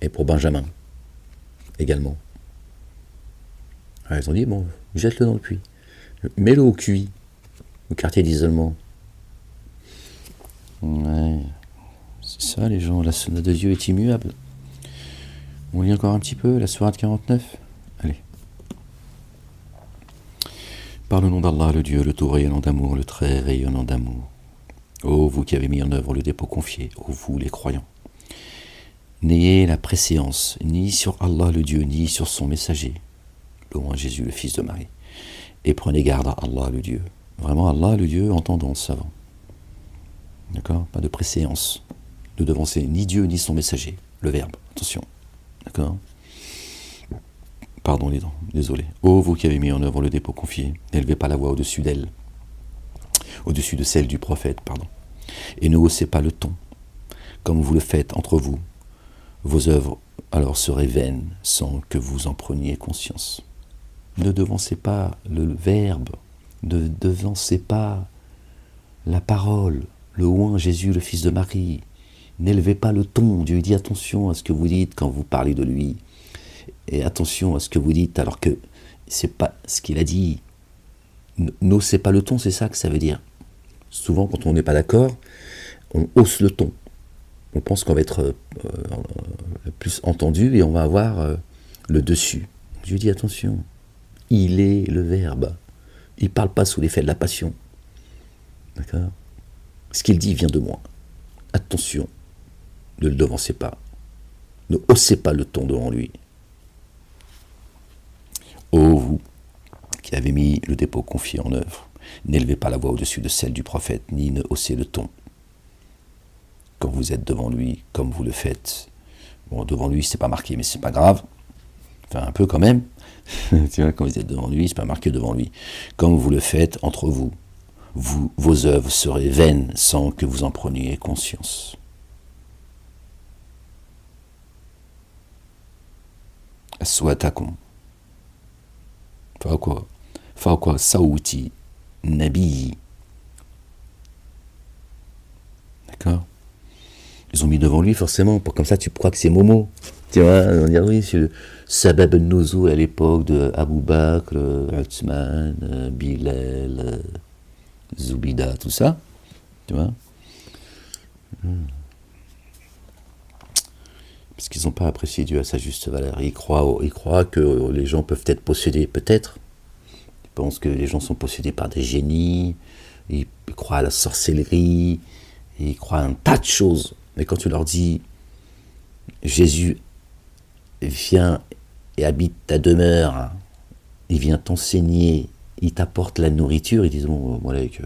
Et pour Benjamin, également. Alors, ils ont dit, bon, jette-le dans le puits. Mets-le au QI, au quartier d'isolement. Ouais, c'est ça les gens, la sonne de Dieu est immuable. On lit encore un petit peu, la sourate 49. Allez. Par le nom d'Allah, le Dieu, le tout rayonnant d'amour, le très rayonnant d'amour. Ô vous qui avez mis en œuvre le dépôt confié, ô vous les croyants. N'ayez la préséance ni sur Allah le Dieu, ni sur son messager, louange Jésus le fils de Marie. Et prenez garde à Allah le Dieu. Vraiment Allah le Dieu en tendance savant. D'accord? Pas de préséance. Ne devancer ni Dieu ni son messager. Le verbe, attention. D'accord? Pardon les dents, désolé. Ô vous qui avez mis en œuvre le dépôt confié, n'élevez pas la voix au-dessus d'elle, au-dessus de celle du prophète, pardon. Et ne haussez pas le ton, comme vous le faites entre vous. Vos œuvres alors seraient vaines sans que vous en preniez conscience. Ne devancez pas le verbe, ne devancez pas la parole, le oint Jésus le fils de Marie. N'élevez pas le ton. Dieu dit attention à ce que vous dites quand vous parlez de lui. Et attention à ce que vous dites alors que c'est pas ce qu'il a dit. N'haussez pas le ton, c'est ça que ça veut dire. Souvent quand on n'est pas d'accord, on hausse le ton. On pense qu'on va être plus entendu et on va avoir le dessus. Dieu dit attention, il est le verbe. Il ne parle pas sous l'effet de la passion. D'accord? Ce qu'il dit vient de moi. Attention, ne le devancez pas. Ne haussez pas le ton devant lui. Ô vous qui avez mis le dépôt confié en œuvre, n'élevez pas la voix au-dessus de celle du prophète, ni ne haussez le ton. Quand vous êtes devant lui, comme vous le faites. Bon, devant lui, c'est pas marqué, mais c'est pas grave. Enfin, un peu quand même. Tu vois, quand vous êtes devant lui, c'est pas marqué devant lui. Comme vous le faites entre vous, vos œuvres seraient vaines sans que vous en preniez conscience. Aswatakum. Fawqa sawti nabi. D'accord? Ils ont mis devant lui forcément, pour comme ça tu crois que c'est Momo. Tu vois, on va dire oui, c'est le Sabab al-Nuzul à l'époque de Abu Bakr, Uthman, Bilal, Zoubida, tout ça. Tu vois? Parce qu'ils n'ont pas apprécié Dieu à sa juste valeur. Ils croient que les gens peuvent être possédés, peut-être. Ils pensent que les gens sont possédés par des génies, ils croient à la sorcellerie, ils croient à un tas de choses. Mais quand tu leur dis Jésus vient et habite ta demeure, il vient t'enseigner, il t'apporte la nourriture, ils disent bon, Moulek,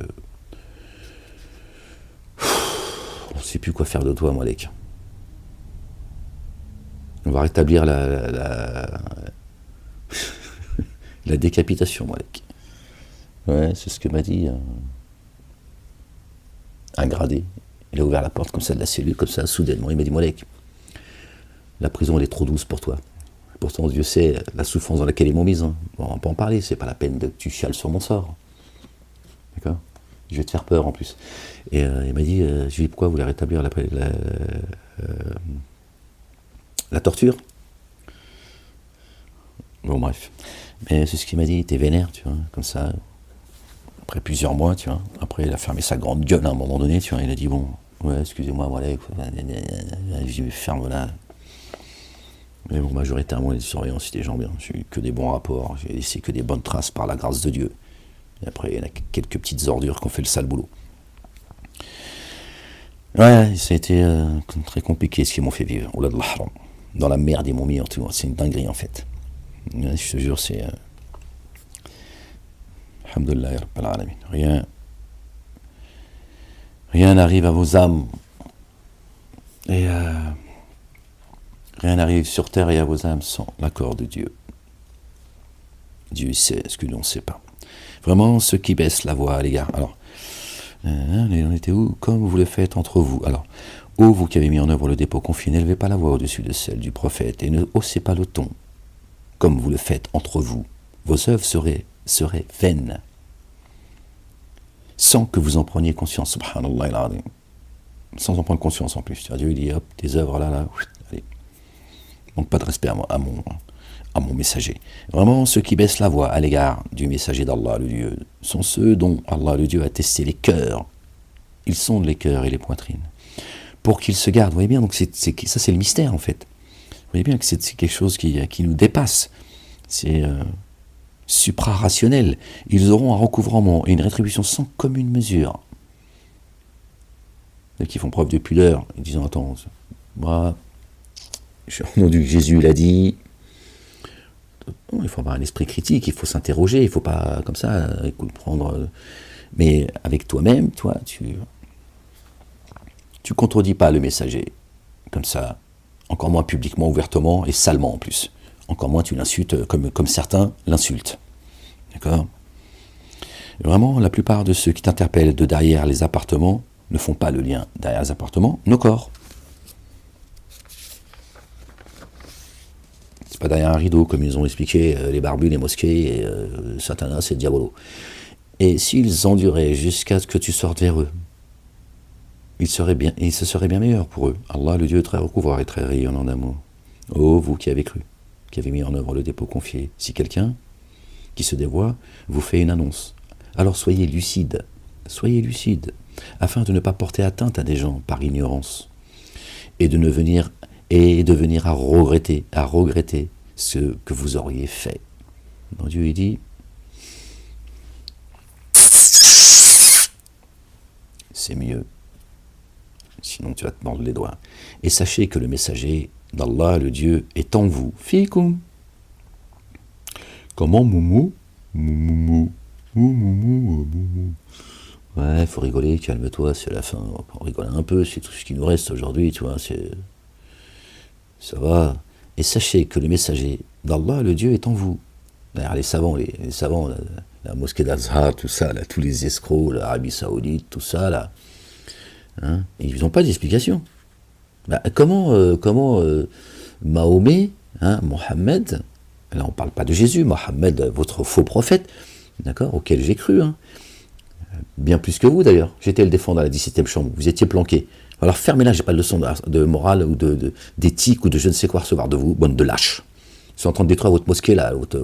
on ne sait plus quoi faire de toi, Moulek. On va rétablir la décapitation, Moulek. Ouais, c'est ce que m'a dit un gradé. Il a ouvert la porte comme ça de la cellule, comme ça, soudainement. Il m'a dit, Moulek, la prison, elle est trop douce pour toi. Pourtant, Dieu sait la souffrance dans laquelle ils m'ont mise. Hein. Bon, on va pas en parler, c'est pas la peine que tu chiales sur mon sort. D'accord? Je vais te faire peur, en plus. Et il m'a dit, je lui ai dit, pourquoi vous voulez rétablir la torture? Bon, bref. Mais c'est ce qu'il m'a dit, t'es vénère, tu vois, comme ça. Après plusieurs mois, tu vois. Après, il a fermé sa grande gueule à un moment donné, tu vois. Il a dit, bon, ouais, excusez-moi, voilà, je ferme là. Mais bon, majoritairement, les surveillants, c'était des gens bien. J'ai eu que des bons rapports, j'ai laissé que des bonnes traces par la grâce de Dieu. Et après, il y en a quelques petites ordures qui ont fait le sale boulot. Ouais, ça a été très compliqué ce qu'ils m'ont fait vivre. Oh là là, dans la merde, ils m'ont mis en tout. C'est une dinguerie, en fait. Ouais, je te jure, c'est... Alhamdulillah, Rabbil Alamin. Rien n'arrive à vos âmes. Et rien n'arrive sur terre et à vos âmes sans l'accord de Dieu. Dieu sait ce que l'on ne sait pas. Vraiment, ceux qui baissent la voix à l'égard. Alors, on était où? Comme vous le faites entre vous. Alors, ô vous qui avez mis en œuvre le dépôt confié, n'élevez pas la voix au-dessus de celle du prophète et ne haussez pas le ton, comme vous le faites entre vous. Vos œuvres seraient vaines, sans que vous en preniez conscience. Subhanallah al-azim. Sans en prendre conscience en plus. Dieu il dit, hop, tes œuvres là, allez. Donc pas de respect à mon messager. Vraiment, ceux qui baissent la voix à l'égard du messager d'Allah, le Dieu, sont ceux dont Allah, le Dieu, a testé les cœurs. Ils sondent les cœurs et les poitrines. Pour qu'ils se gardent. Vous voyez bien, donc ça c'est le mystère en fait. Vous voyez bien que c'est quelque chose qui nous dépasse. C'est supra-rationnel. Ils auront un recouvrement et une rétribution sans commune mesure. Ceux qui font preuve de pudeur, en disant, attends, moi, au nom du Jésus l'a dit. Il faut avoir un esprit critique, il faut s'interroger, il ne faut pas comme ça prendre. Mais avec toi-même, toi, tu contredis pas le messager comme ça, encore moins publiquement, ouvertement et salement en plus. Encore moins tu l'insultes comme certains l'insultent. D'accord? Vraiment, la plupart de ceux qui t'interpellent de derrière les appartements ne font pas le lien derrière les appartements, nos corps. C'est pas derrière un rideau, comme ils ont expliqué les barbus, les mosquées, et Satanas et Diabolo. Et s'ils enduraient jusqu'à ce que tu sortes vers eux, ce serait bien meilleur pour eux. Allah, le Dieu très recouvreur et très rayonnant d'amour. Oh, vous qui avez cru, qui avez mis en œuvre le dépôt confié, si quelqu'un qui se dévoie vous fait une annonce, alors soyez lucide, afin de ne pas porter atteinte à des gens par ignorance, et de venir à regretter ce que vous auriez fait. Donc Dieu il dit, c'est mieux, sinon tu vas te mordre les doigts. Et sachez que le messager d'Allah, le Dieu, est en vous. Fikum. Comment moumou? Ouais, faut rigoler, calme-toi, c'est la fin. On rigole un peu, c'est tout ce qui nous reste aujourd'hui, tu vois, ça va. Et sachez que le messager d'Allah, le Dieu, est en vous. D'ailleurs, les savants, la mosquée d'Azhar, tout ça, là, tous les escrocs, l'Arabie Saoudite, tout ça, là, hein, ils n'ont pas d'explication. Bah, comment Mahomet, hein, Mohammed, là on ne parle pas de Jésus, Mohammed, votre faux prophète, d'accord, auquel j'ai cru, hein, bien plus que vous d'ailleurs, j'étais le défendre à la 17e chambre, vous étiez planqué. Alors fermez-la, j'ai pas de leçon de morale ou d'éthique ou de je ne sais quoi recevoir de vous, bonne de lâche. Ils sont en train de détruire votre mosquée là, vous êtes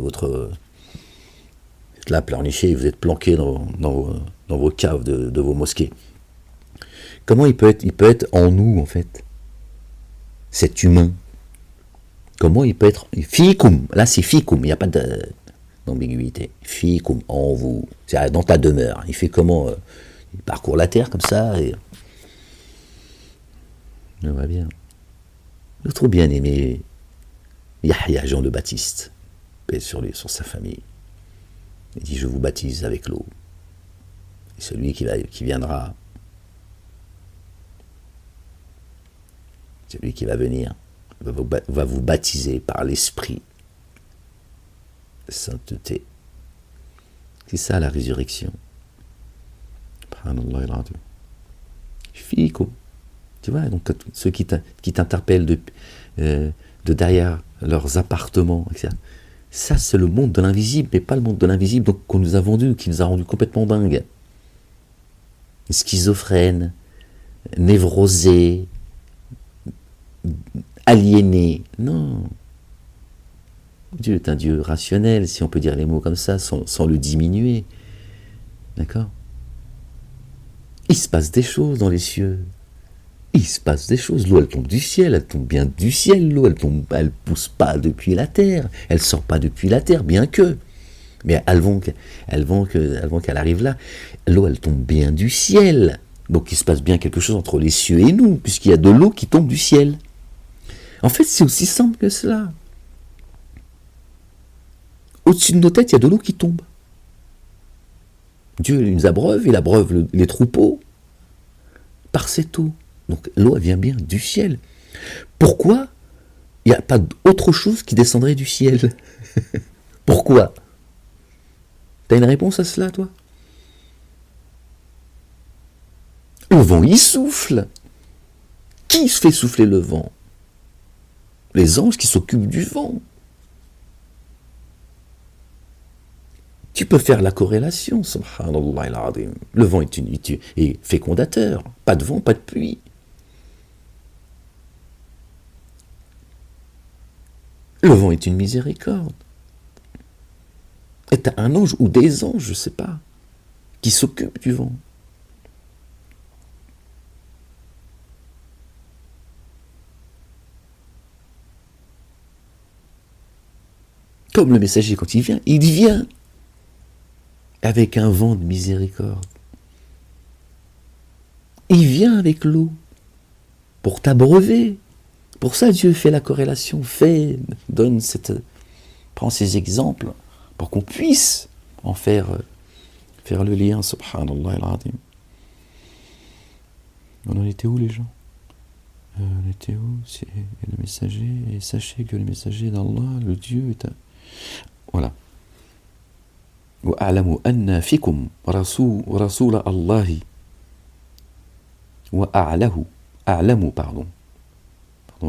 là pleurniché, vous êtes planqué dans vos caves de vos mosquées. Comment il peut être en nous en fait, cet humain? Comment il peut être fikum? Là c'est fikum, il n'y a pas d'ambiguïté. Fikum, en vous, c'est dans ta demeure. Il fait comment? Il parcourt la terre comme ça et on va bien. Notre bien-aimé Yahya Jean le Baptiste, paix sur lui, sur sa famille, il dit, je vous baptise avec l'eau. Et celui qui viendra, celui qui va venir, va vous baptiser par l'esprit de sainteté. C'est ça la résurrection. Subhanallah al-azim. Fikum. Tu vois, donc ceux qui t'interpellent de derrière leurs appartements, etc. Ça, c'est le monde de l'invisible, mais pas le monde de l'invisible donc, qu'on nous a vendu, qui nous a rendu complètement dingues. Schizophrènes, névrosés, aliénés. Non. Dieu est un Dieu rationnel, si on peut dire les mots comme ça, sans le diminuer. D'accord? Il se passe des choses dans les cieux. Il se passe des choses. L'eau, elle tombe du ciel, elle tombe bien du ciel. L'eau, elle pousse pas depuis la terre. Elle sort pas depuis la terre, bien que. Mais avant qu'elle arrive là, l'eau, elle tombe bien du ciel. Donc il se passe bien quelque chose entre les cieux et nous, puisqu'il y a de l'eau qui tombe du ciel. En fait, c'est aussi simple que cela. Au-dessus de nos têtes, il y a de l'eau qui tombe. Dieu nous abreuve, il abreuve les troupeaux par cette eau. Donc l'eau, elle vient bien du ciel. Pourquoi il n'y a pas autre chose qui descendrait du ciel? Pourquoi? T'as une réponse à cela, toi? Le vent, il souffle. Qui fait souffler le vent? Les anges qui s'occupent du vent. Tu peux faire la corrélation, subhanallah al-azim. Le vent est fécondateur. Pas de vent, pas de pluie. Le vent est une miséricorde. Et t'as un ange ou des anges, je ne sais pas, qui s'occupent du vent. Comme le messager, quand il vient avec un vent de miséricorde. Il vient avec l'eau pour t'abreuver. Pour ça, Dieu fait la corrélation, prend ces exemples pour qu'on puisse en faire le lien, subhanallah al-azim. On en était où, les gens? On était où? C'est le messager, et sachez que le messager d'Allah, le Dieu, est un... Voilà. وَأَعْلَمُ أَنَّ فِيكُمْ رَسُولَ اللَّهِ أَعْلَمُ pardon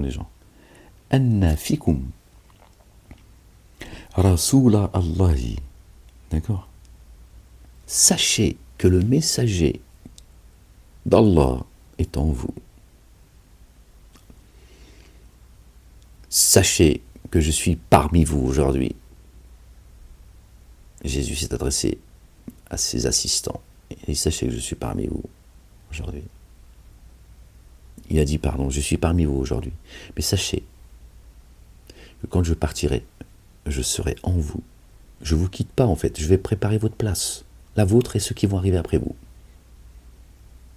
les gens. أَنَّ فِيكُمْ رَسُولَ اللَّهِ. D'accord? Sachez que le messager d'Allah est en vous. Sachez que je suis parmi vous aujourd'hui. Jésus s'est adressé à ses assistants. Et sachez que je suis parmi vous aujourd'hui. Il a dit, pardon, je suis parmi vous aujourd'hui. Mais sachez que quand je partirai, je serai en vous. Je ne vous quitte pas en fait, je vais préparer votre place. La vôtre et ceux qui vont arriver après vous.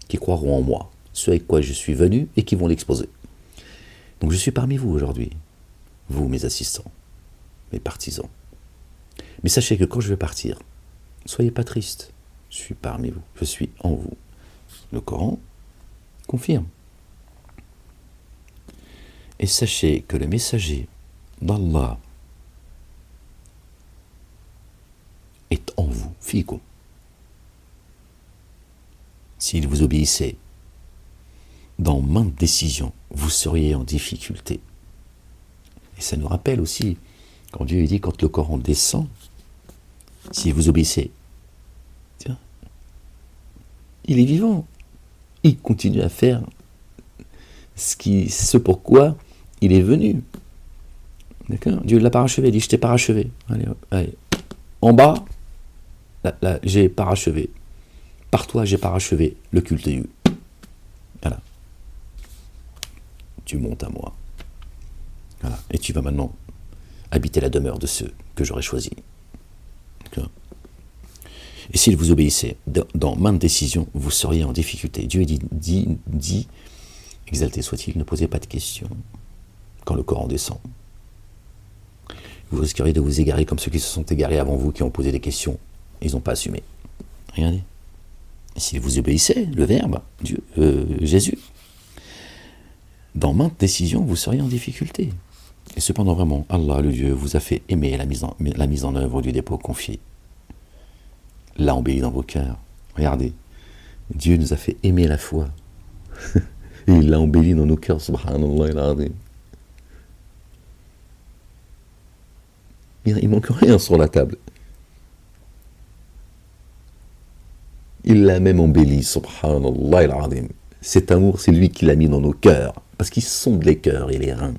Qui croiront en moi. Ceux avec quoi je suis venu et qui vont l'exposer. Donc je suis parmi vous aujourd'hui. Vous, mes assistants, mes partisans. Mais sachez que quand je vais partir, soyez pas tristes. Je suis parmi vous, je suis en vous. Le Coran confirme. Et sachez que le messager d'Allah est en vous, fikum. S'il vous obéissait, dans maintes décisions, vous seriez en difficulté. Et ça nous rappelle aussi, quand Dieu dit, quand le Coran descend, si vous obéissez, tiens, il est vivant. Il continue à faire ce pourquoi il est venu. D'accord? Dieu l'a parachevé, il dit, je t'ai parachevé. Allez. En bas, là, j'ai parachevé. Par toi, j'ai parachevé le culte de Dieu. Voilà. Tu montes à moi. Voilà. Et tu vas maintenant habiter la demeure de ceux que j'aurais choisis. Et s'il vous obéissait, dans maintes décisions, vous seriez en difficulté. Dieu dit, exalté soit-il, ne posez pas de questions quand le Coran descend. Vous risqueriez de vous égarer comme ceux qui se sont égarés avant vous, qui ont posé des questions. Ils n'ont pas assumé. Regardez. Et s'il vous obéissait, le Verbe, Jésus, dans maintes décisions, vous seriez en difficulté. Et cependant, vraiment, Allah, le Dieu, vous a fait aimer la mise en œuvre du dépôt confié. L'a embelli dans vos cœurs. Regardez, Dieu nous a fait aimer la foi. Et il l'a embelli dans nos cœurs, subhanallah al-azim. Il manque rien sur la table. Il l'a même embelli, subhanallah al-azim. Cet amour, c'est lui qui l'a mis dans nos cœurs. Parce qu'il sonde les cœurs et les reins.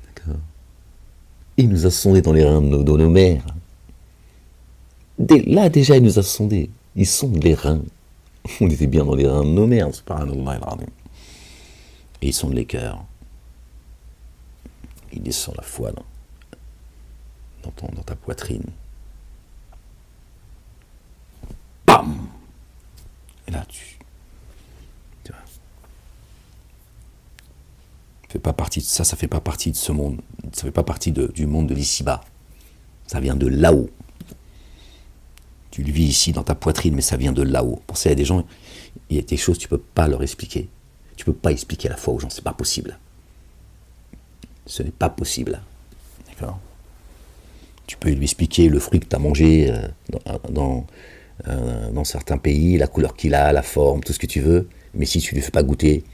D'accord. Il nous a sondés dans les reins de nos mères. Là, déjà, il nous a sondés. Il sonde les reins. On était bien dans les reins de nos mères, subhanallah al-azim. Et il sonde les cœurs. Il descend la foi dans ta poitrine. Bam! Et là, tu vois. Ça fait pas partie de ce monde. Ça fait pas partie du monde de l'ici-bas. Ça vient de là-haut. Tu le vis ici dans ta poitrine, mais ça vient de là-haut. Pour ça, il y a des gens, il y a des choses que tu peux pas leur expliquer. Tu peux pas expliquer la foi aux gens, c'est pas possible. Ce n'est pas possible. D'accord? Tu peux lui expliquer le fruit que tu as mangé dans certains pays, la couleur qu'il a, la forme, tout ce que tu veux. Mais si tu ne lui fais pas goûter,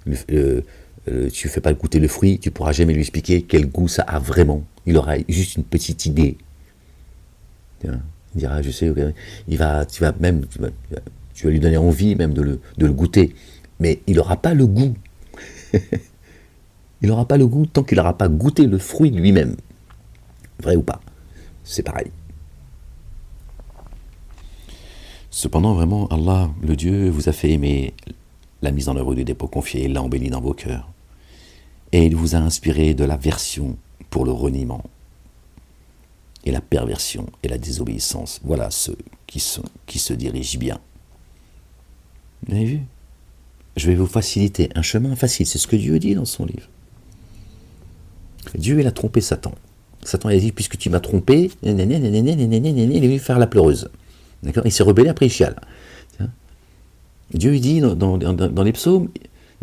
tu fais pas goûter le fruit, tu ne pourras jamais lui expliquer quel goût ça a vraiment. Il aura juste une petite idée. Il dira, je sais, tu vas lui donner envie même de le goûter. Mais il n'aura pas le goût. Il n'aura pas le goût tant qu'il n'aura pas goûté le fruit lui-même. Vrai ou pas? C'est pareil. Cependant, vraiment, Allah, le Dieu, vous a fait aimer la mise en œuvre du dépôt confié, il l'a embelli dans vos cœurs. Et il vous a inspiré de l'aversion pour le reniement, et la perversion et la désobéissance. Voilà ceux qui se dirigent bien. Vous avez vu? Je vais vous faciliter un chemin facile, c'est ce que Dieu dit dans son livre. Dieu, il a trompé Satan. Satan, il a dit, puisque tu m'as trompé, il est venu faire la pleureuse. D'accord? Il s'est rebellé, après il chiale. Dieu, il dit dans les psaumes,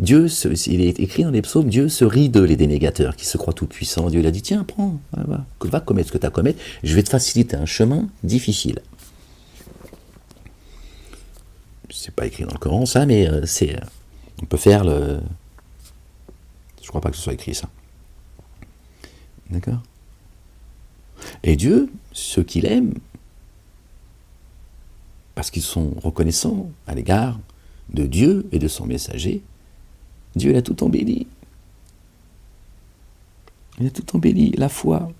il est écrit dans les psaumes, Dieu se rit d'eux, les dénégateurs, qui se croient tout-puissants. Dieu, il a dit, tiens, prends, va commettre ce que tu as à commettre, je vais te faciliter un chemin difficile. C'est pas écrit dans le Coran, ça, mais on peut faire le... Je crois pas que ce soit écrit, ça. D'accord? Et Dieu, ceux qu'il aime, parce qu'ils sont reconnaissants à l'égard de Dieu et de son messager, Dieu, il a tout embelli. Il a tout embelli, la foi.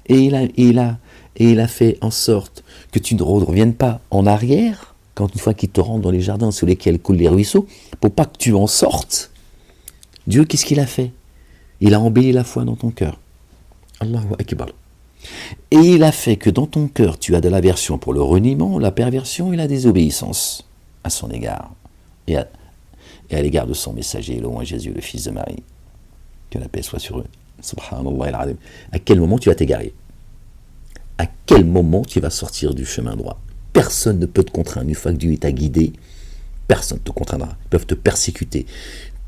Et il a fait en sorte que tu ne reviennes pas en arrière, quand une fois qu'il te rentre dans les jardins sous lesquels coulent les ruisseaux, pour pas que tu en sortes. Dieu, qu'est-ce qu'il a fait? Il a embelli la foi dans ton cœur. Allahu Akbar. Et il a fait que dans ton cœur, tu as de l'aversion pour le reniement, la perversion et la désobéissance à son égard. Et à l'égard de son messager, louange Jésus, le fils de Marie. Que la paix soit sur eux. Subhanallah al-Azim. À quel moment tu vas t'égarer? À quel moment tu vas sortir du chemin droit? Personne ne peut te contraindre. Une fois que Dieu t'a guidé, personne ne te contraindra. Ils peuvent te persécuter,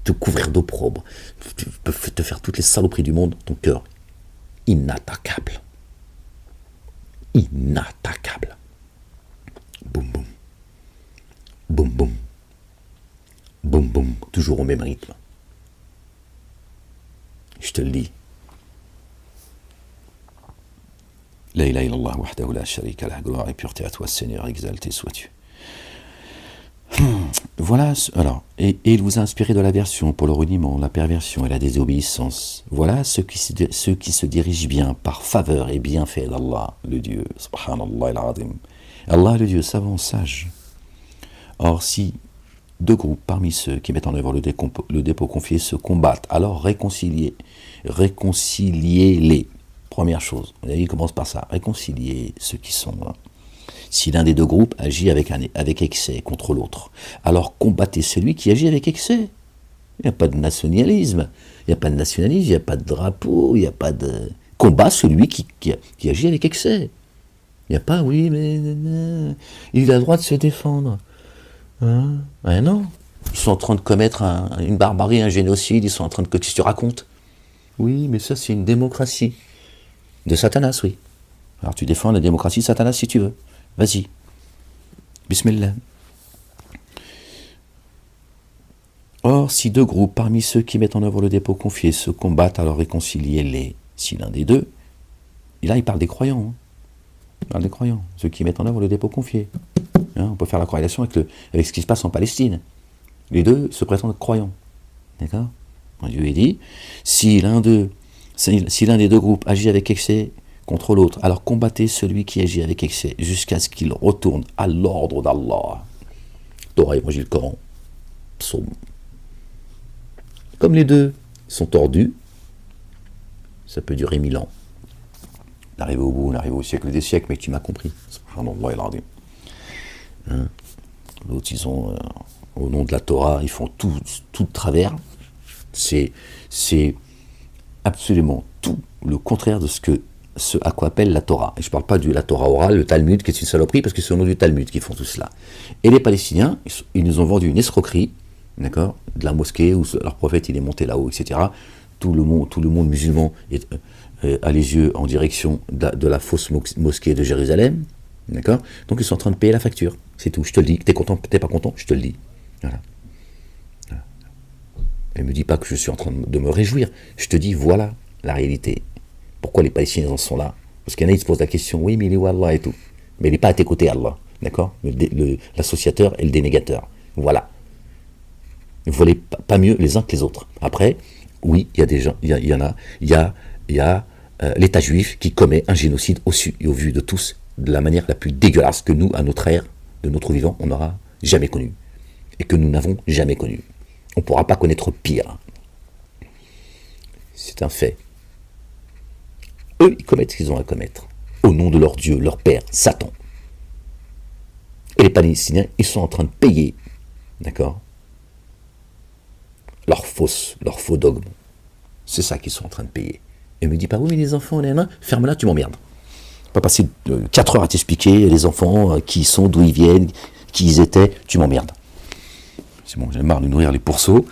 te couvrir d'opprobre, peuvent te faire toutes les saloperies du monde. Ton cœur, inattaquable. Inattaquable. Boum, boum. Boum, boum. Boum, boum. Toujours au même rythme. Je te le dis. La ilaha illallah wahdahu la sharika lah, gloire et pureté à toi, Seigneur, exalté sois-tu. Voilà, alors, et il vous a inspiré de l'aversion pour le reniement, la perversion et la désobéissance. Voilà ceux qui se dirigent bien par faveur et bienfait d'Allah, le Dieu. Subhanallah al-Azim. Allah, le Dieu savant, sage. Or, si deux groupes parmi ceux qui mettent en œuvre le dépôt confié se combattent, alors réconciliez-les. Première chose, il commence par ça, réconcilier ceux qui sont... Si l'un des deux groupes agit avec excès contre l'autre, alors combattez celui qui agit avec excès. Il n'y a pas de nationalisme, il n'y a pas de drapeau, il n'y a pas de... Combat celui qui agit avec excès. Il n'y a pas, oui, mais... il a le droit de se défendre. Hein? Ben non. Ils sont en train de commettre une barbarie, un génocide, ils sont en train de... Qu'est-ce que tu racontes? Oui, mais ça c'est une démocratie. De Satanas, oui. Alors tu défends la démocratie de Satanas si tu veux. Vas-y. Bismillah. Or, si deux groupes parmi ceux qui mettent en œuvre le dépôt confié se combattent, alors réconciliez-les. Si l'un des deux, et là il parle des croyants. Hein. Il parle des croyants, ceux qui mettent en œuvre le dépôt confié. Hein, on peut faire la corrélation avec ce qui se passe en Palestine. Les deux se prétendent croyants. D'accord? Dieu est dit, si l'un des deux groupes agit avec excès contre l'autre, alors combattez celui qui agit avec excès jusqu'à ce qu'il retourne à l'ordre d'Allah. Torah, Évangile, Coran, Psaume. Comme les deux sont tordus, ça peut durer 1000 ans. On arrive au bout, on arrive au siècle des siècles, mais tu m'as compris. Hein? L'autre, ils ont, au nom de la Torah, ils font tout de travers. C'est absolument tout le contraire de ce à quoi appelle la Torah. Et je ne parle pas de la Torah orale, le Talmud, qui est une saloperie, parce que c'est au nom du Talmud qu'ils font tout cela. Et les Palestiniens, ils nous ont vendu une escroquerie, d'accord, de la mosquée où leur prophète il est monté là-haut, etc. Tout le monde musulman a les yeux en direction de la fausse mosquée de Jérusalem, d'accord? Donc ils sont en train de payer la facture, c'est tout, je te le dis. T'es content, t'es pas content, je te le dis. Voilà. Et me dis pas que je suis en train de me réjouir, je te dis voilà la réalité. Pourquoi les Palestiniens en sont là? Parce qu'il y en a, ils se posent la question, oui mais il est où Allah et tout. Mais il n'est pas à tes côtés Allah, d'accord? L'associateur et le dénégateur, voilà. Vous voulez pas mieux les uns que les autres. Après, oui, il y a des gens, il y a l'État juif qui commet un génocide au su et au vu de tous, de la manière la plus dégueulasse que nous, à notre ère, de notre vivant, on n'aura jamais connu. Et que nous n'avons jamais connu. On ne pourra pas connaître pire. C'est un fait. Eux, ils commettent ce qu'ils ont à commettre. Au nom de leur Dieu, leur Père, Satan. Et les Palestiniens, ils sont en train de payer, d'accord, leur faux dogme. C'est ça qu'ils sont en train de payer. Et me dit pas, oui mais les enfants, ferme-la, tu m'emmerdes. Pas passer 4 heures à t'expliquer les enfants, qui ils sont, d'où ils viennent, qui ils étaient, tu m'emmerdes. C'est bon, j'ai marre de nourrir les pourceaux.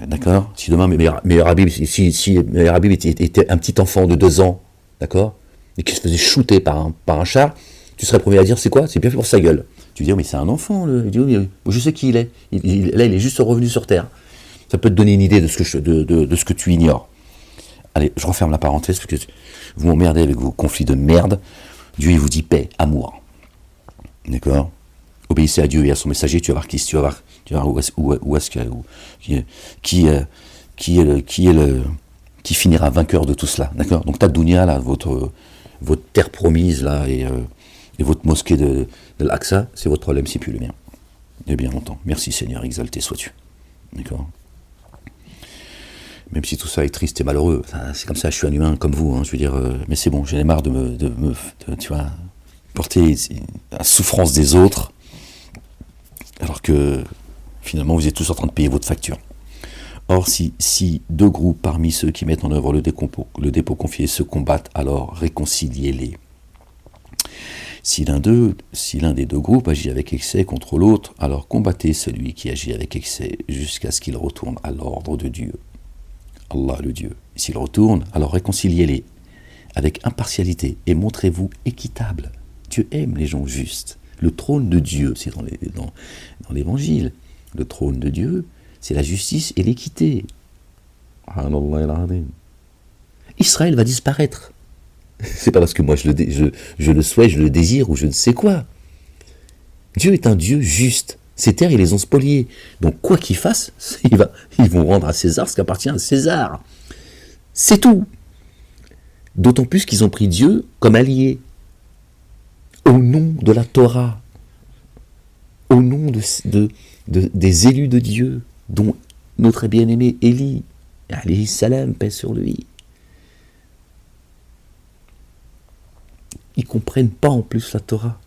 D'accord. Si demain Meilleur Habib, si Meilleur Habib était un petit enfant de 2 ans, d'accord, et qui se faisait shooter par un char, tu serais le premier à dire c'est quoi? C'est bien fait pour sa gueule. Tu dis, oh, mais c'est un enfant, il dit, oui, je sais qui il est. Là, il est juste revenu sur Terre. Ça peut te donner une idée de ce que tu ignores. Allez, je referme la parenthèse, parce que vous m'emmerdez avec vos conflits de merde. Dieu, il vous dit paix, amour. D'accord? Obéissez à Dieu et à son messager, tu vas voir où est-ce qui finira vainqueur de tout cela. D'accord? Donc, ta dunya, là, votre terre promise, là, et votre mosquée de l'Aqsa, c'est votre problème, c'est plus le mien. Et bien longtemps. Merci Seigneur, exalté sois-tu. D'accord? Même si tout ça est triste et malheureux, c'est comme ça, je suis un humain comme vous, hein, je veux dire, mais c'est bon, j'en ai marre de tu vois, porter la souffrance des autres, alors que finalement vous êtes tous en train de payer votre facture. Or, si 2 groupes parmi ceux qui mettent en œuvre le dépôt confié se combattent, alors réconciliez-les. Si l'un des 2 groupes agit avec excès contre l'autre, alors combattez celui qui agit avec excès jusqu'à ce qu'il retourne à l'ordre de Dieu. Allah le Dieu. S'il retourne, alors réconciliez-les avec impartialité et montrez-vous équitable. Dieu aime les gens justes. Le trône de Dieu, c'est dans l'évangile, le trône de Dieu, c'est la justice et l'équité. Israël va disparaître. C'est pas parce que moi je le souhaite, je le désire ou je ne sais quoi. Dieu est un Dieu juste. Ces terres, ils les ont spoliées. Donc, quoi qu'ils fassent, ils vont rendre à César ce qui appartient à César. C'est tout. D'autant plus qu'ils ont pris Dieu comme allié. Au nom de la Torah. Au nom des élus de Dieu, dont notre bien-aimé Élie, alayhi salam, paix sur lui. Ils ne comprennent pas en plus la Torah.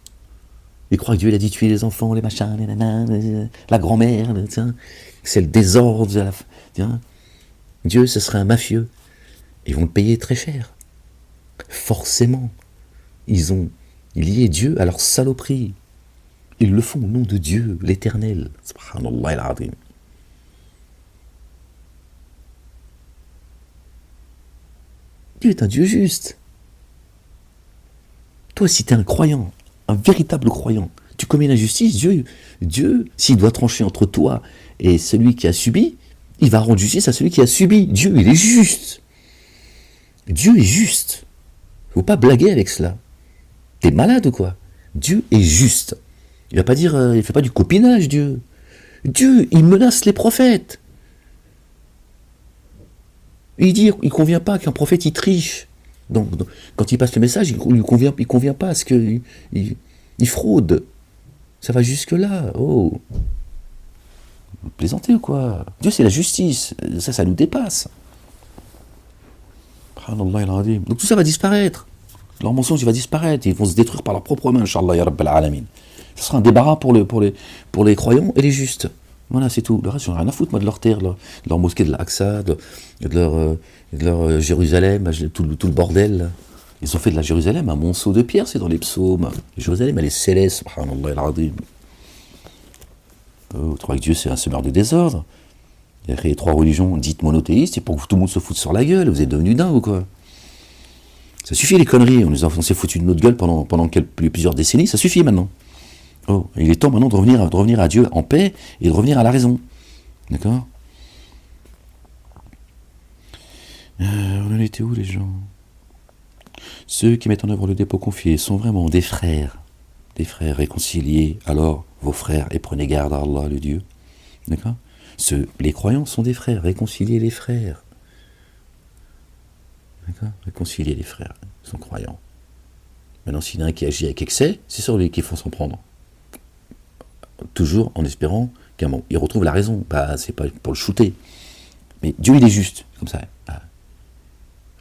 Ils croient que Dieu il a dit tuer les enfants, les machins, les nanas, la grand-mère, c'est le désordre. Dieu, ce serait un mafieux. Ils vont le payer très cher. Forcément. Ils ont lié Dieu à leur saloperie. Ils le font au nom de Dieu, l'Éternel. Subhanallah al-Azim. Dieu est un Dieu juste. Toi, si tu es un croyant, un véritable croyant, tu commets une injustice, Dieu, s'il doit trancher entre toi et celui qui a subi, il va rendre justice à celui qui a subi. Dieu, il est juste. Dieu est juste. Il ne faut pas blaguer avec cela. T'es malade ou quoi? Dieu est juste. Il ne va pas dire, il ne fait pas du copinage, Dieu. Dieu, il menace les prophètes. Il dit, il ne convient pas qu'un prophète, il triche. Donc, quand il passe le message, il ne convient pas à ce qu'il fraude. Ça va jusque-là. Oh. Vous plaisantez ou quoi? Dieu, c'est la justice. Ça nous dépasse. Donc tout ça va disparaître. Leur mensonge, il va disparaître. Ils vont se détruire par leur propre main, Inch'Allah, ya Rabbal Alamin. Ce sera un débarras pour les croyants et les justes. Voilà, c'est tout. Le reste, j'en ai rien à foutre, moi, de leur terre, de leur mosquée de l'Aqsa, de leur Jérusalem, tout le bordel. Là. Ils ont fait de la Jérusalem un monceau de pierre, c'est dans les psaumes. Jérusalem, elle est céleste, subhanallah al-azim. Vous trouvez que Dieu, c'est un semeur de désordre? Il a créé 3 religions dites monothéistes, et pour que tout le monde se foute sur la gueule, vous êtes devenus dingue ou quoi? Ça suffit les conneries, on s'est foutu de notre gueule pendant plusieurs décennies, ça suffit maintenant. Oh, il est temps maintenant de revenir à Dieu en paix et de revenir à la raison. D'accord? On en était où les gens? Ceux qui mettent en œuvre le dépôt confié sont vraiment des frères réconciliés. Alors, vos frères, et prenez garde à Allah, le Dieu. D'accord? Les croyants sont des frères, réconciliez les frères. D'accord? Réconcilier les frères, ils sont croyants. Maintenant, s'il y en a un qui agit avec excès, c'est sur lui qu'il faut s'en prendre. Toujours en espérant qu'il retrouve la raison. C'est pas pour le shooter. Mais Dieu, il est juste. Comme ça.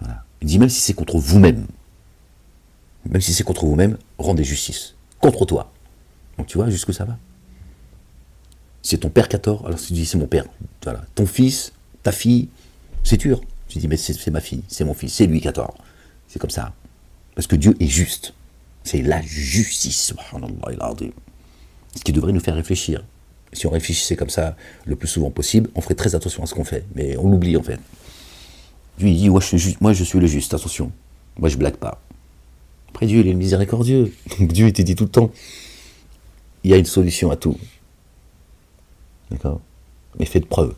Voilà. Il dit même si c'est contre vous-même. Même si c'est contre vous-même, rendez justice. Contre toi. Donc tu vois jusqu'où ça va. C'est ton père qui a tort, alors tu dis c'est mon père. Voilà. Ton fils, ta fille, c'est dur. Tu dis mais c'est ma fille, c'est mon fils, c'est lui qui a tort. C'est comme ça. Parce que Dieu est juste. C'est la justice. Subhanallah. Ce qui devrait nous faire réfléchir. Si on réfléchissait comme ça le plus souvent possible, on ferait très attention à ce qu'on fait. Mais on l'oublie en fait. Dieu il dit moi je suis le juste, attention. Moi je blague pas. Après Dieu il est miséricordieux. Donc Dieu il te dit tout le temps il y a une solution à tout. D'accord? Mais faites preuve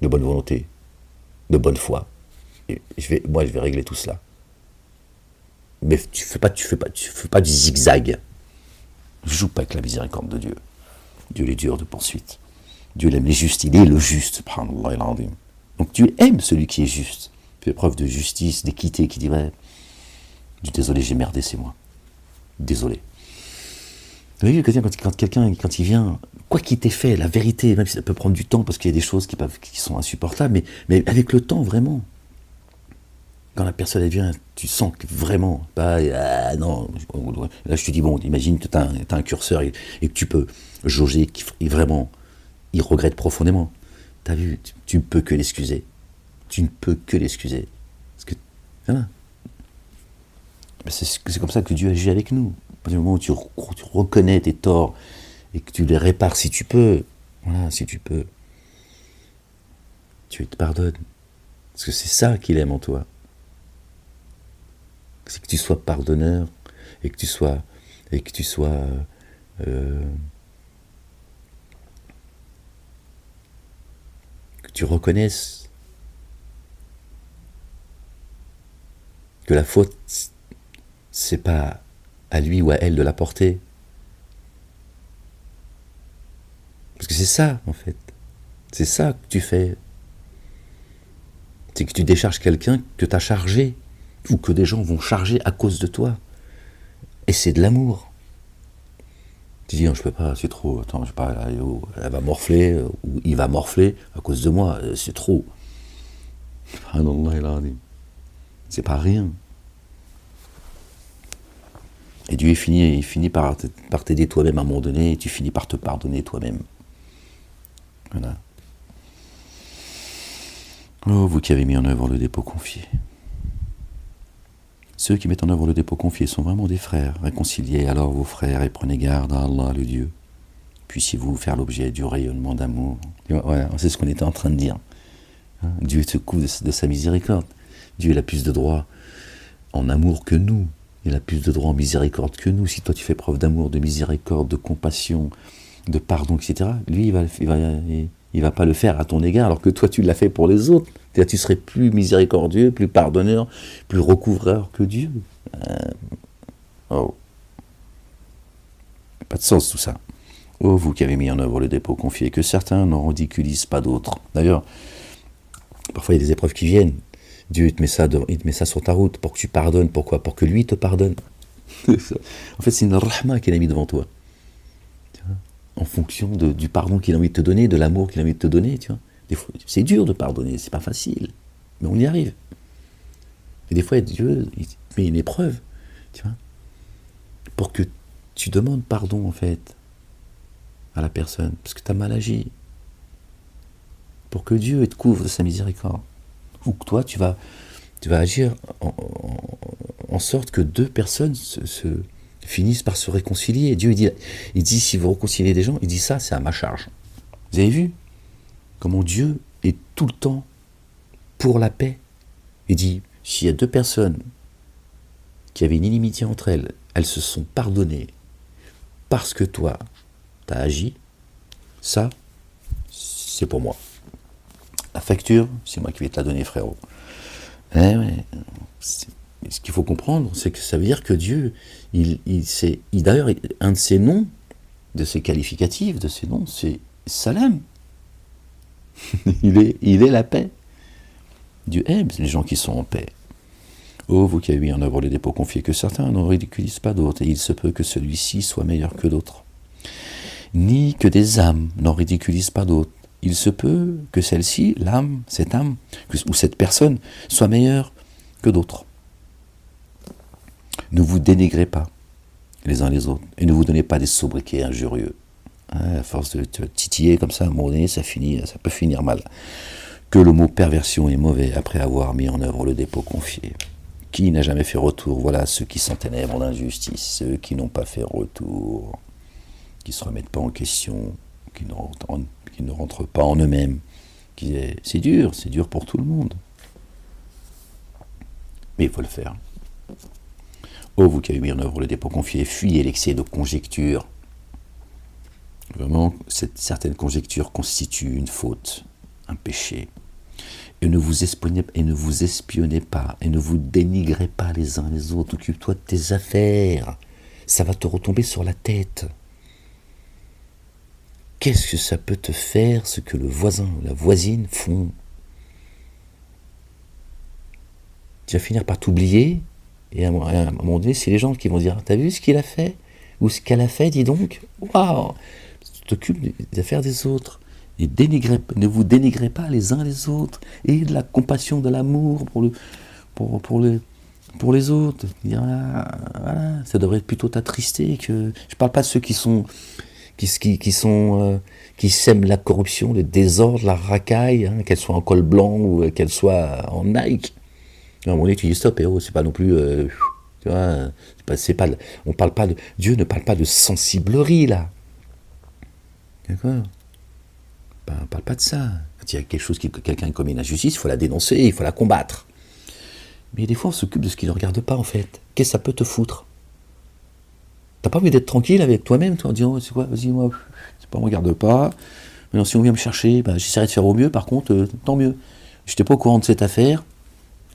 de bonne volonté, de bonne foi. Et je vais régler tout cela. Mais tu fais pas du zigzag. Joue pas avec la miséricorde de Dieu. Dieu est dur de poursuite. Dieu aime les justes, il est le juste. Subhanallah al-azim. Donc Dieu aime celui qui est juste. Fait preuve de justice, d'équité, qui dirait désolé, j'ai merdé, c'est moi. Désolé. Vous avez vu quand quelqu'un, quand il vient, quoi qu'il t'ait fait, la vérité, même si ça peut prendre du temps, parce qu'il y a des choses qui sont insupportables, mais avec le temps, vraiment, quand la personne elle vient, tu sens que vraiment, non, là je te dis, bon, imagine que tu as un curseur et que tu peux jauger, et vraiment, il regrette profondément. T'as vu, tu ne peux que l'excuser. Tu ne peux que l'excuser. Parce que, voilà. C'est comme ça que Dieu agit avec nous. À partir du moment où tu reconnais tes torts et que tu les répares si tu peux, voilà, si tu peux, Dieu te pardonne. Parce que c'est ça qu'il aime en toi. C'est que tu sois pardonneur et que tu sois que tu reconnaisses que la faute, c'est pas à lui ou à elle de la porter. Parce que c'est ça, en fait. C'est ça que tu fais. C'est que tu décharges quelqu'un que tu as chargé, ou que des gens vont charger à cause de toi. Et c'est de l'amour. Tu dis, non, je peux pas, c'est trop, attends, je sais pas, elle va morfler, ou il va morfler à cause de moi, c'est trop. C'est pas rien. Et Dieu il finit par t'aider toi-même à un moment donné, et tu finis par te pardonner toi-même. Voilà. Oh, vous qui avez mis en œuvre le dépôt confié. Ceux qui mettent en œuvre le dépôt confié sont vraiment des frères. Réconciliez alors vos frères et prenez garde à Allah, le Dieu. Puissiez-vous faire l'objet du rayonnement d'amour. Voilà, c'est ce qu'on était en train de dire. Dieu te couvre de sa miséricorde. Dieu a plus de droit en amour que nous. Il a plus de droit en miséricorde que nous. Si toi tu fais preuve d'amour, de miséricorde, de compassion, de pardon, etc., lui il va pas le faire à ton égard, alors que toi tu l'as fait pour les autres. C'est-à-dire tu serais plus miséricordieux, plus pardonneur, plus recouvreur que Dieu. Pas de sens tout ça. Oh, vous qui avez mis en œuvre le dépôt confié, que certains n'en ridiculisent pas d'autres. D'ailleurs, parfois il y a des épreuves qui viennent. Dieu il te met ça sur ta route pour que tu pardonnes. Pourquoi? Pour que lui te pardonne. En fait, c'est une rahma qu'il a mis devant toi. Tu vois, en fonction du pardon qu'il a envie de te donner, de l'amour qu'il a envie de te donner. Tu vois. Des fois, c'est dur de pardonner, c'est pas facile. Mais on y arrive. Et des fois, Dieu il te met une épreuve. Tu vois, pour que tu demandes pardon, en fait, à la personne. Parce que tu as mal agi. Pour que Dieu te couvre de sa miséricorde. Ou que toi, tu vas agir en sorte que deux personnes finissent par se réconcilier. Et Dieu, il dit, si vous réconciliez des gens, il dit ça, c'est à ma charge. Vous avez vu comment Dieu est tout le temps pour la paix? Il dit, S'il y a deux personnes qui avaient une inimitié entre elles, elles se sont pardonnées parce que toi, t'as agi, ça, c'est pour moi. La facture, c'est moi qui vais te la donner, frérot. Ouais. Ce qu'il faut comprendre, c'est que ça veut dire que Dieu, d'ailleurs, un de ses noms, de ses qualificatifs, de ses noms, c'est Salam. il est la paix. Dieu aime les gens qui sont en paix. Oh, vous qui avez mis en œuvre les dépôts confiés, que certains n'en ridiculisent pas d'autres, et il se peut que celui-ci soit meilleur que d'autres. Ni que des âmes n'en ridiculisent pas d'autres. Il se peut que celle-ci, l'âme, cette âme, ou cette personne, soit meilleure que d'autres. Ne vous dénigrez pas les uns les autres, et ne vous donnez pas des sobriquets injurieux. À force de te titiller comme ça, à un moment donné, ça peut finir mal. Que le mot perversion est mauvais après avoir mis en œuvre le dépôt confié. Qui n'a jamais fait retour? Voilà ceux qui s'enténèbrent en injustice, ceux qui n'ont pas fait retour, qui ne se remettent pas en question, qui ne rentrent pas en eux-mêmes. C'est dur pour tout le monde. Mais il faut le faire. Oh, vous qui avez mis en œuvre le dépôt confié, fuyez l'excès de conjectures. Vraiment, certaines conjectures constituent une faute, un péché. Et ne vous espionnez pas, et ne vous dénigrez pas les uns les autres. Occupe-toi de tes affaires. Ça va te retomber sur la tête. Qu'est-ce que ça peut te faire, ce que le voisin ou la voisine font? Tu vas finir par t'oublier, et à un moment donné, c'est les gens qui vont dire « T'as vu ce qu'il a fait? Ou ce qu'elle a fait, dis donc? Waouh !» Tu t'occupes des affaires des autres. Et ne vous dénigrez pas les uns les autres. Et de la compassion, de l'amour pour les autres. Voilà, ça devrait plutôt t'attrister que... Je ne parle pas de ceux qui sèment la corruption, le désordre, la racaille, qu'elle soit en col blanc ou qu'elle soit en Nike. À un moment donné, tu dis stop, c'est pas non plus... tu vois, on parle pas de... Dieu ne parle pas de sensiblerie, là. D'accord? On ne parle pas de ça. Quand il y a quelque chose quelqu'un commet une injustice, il faut la dénoncer, il faut la combattre. Mais des fois, on s'occupe de ce qui ne regarde pas, en fait. Qu'est-ce que ça peut te foutre? T'as pas envie d'être tranquille avec toi-même, toi, en disant, c'est quoi, vas-y, moi, c'est pas, on ne regarde pas. Maintenant, si on vient me chercher, j'essaierai de faire au mieux, par contre, tant mieux. Je n'étais pas au courant de cette affaire,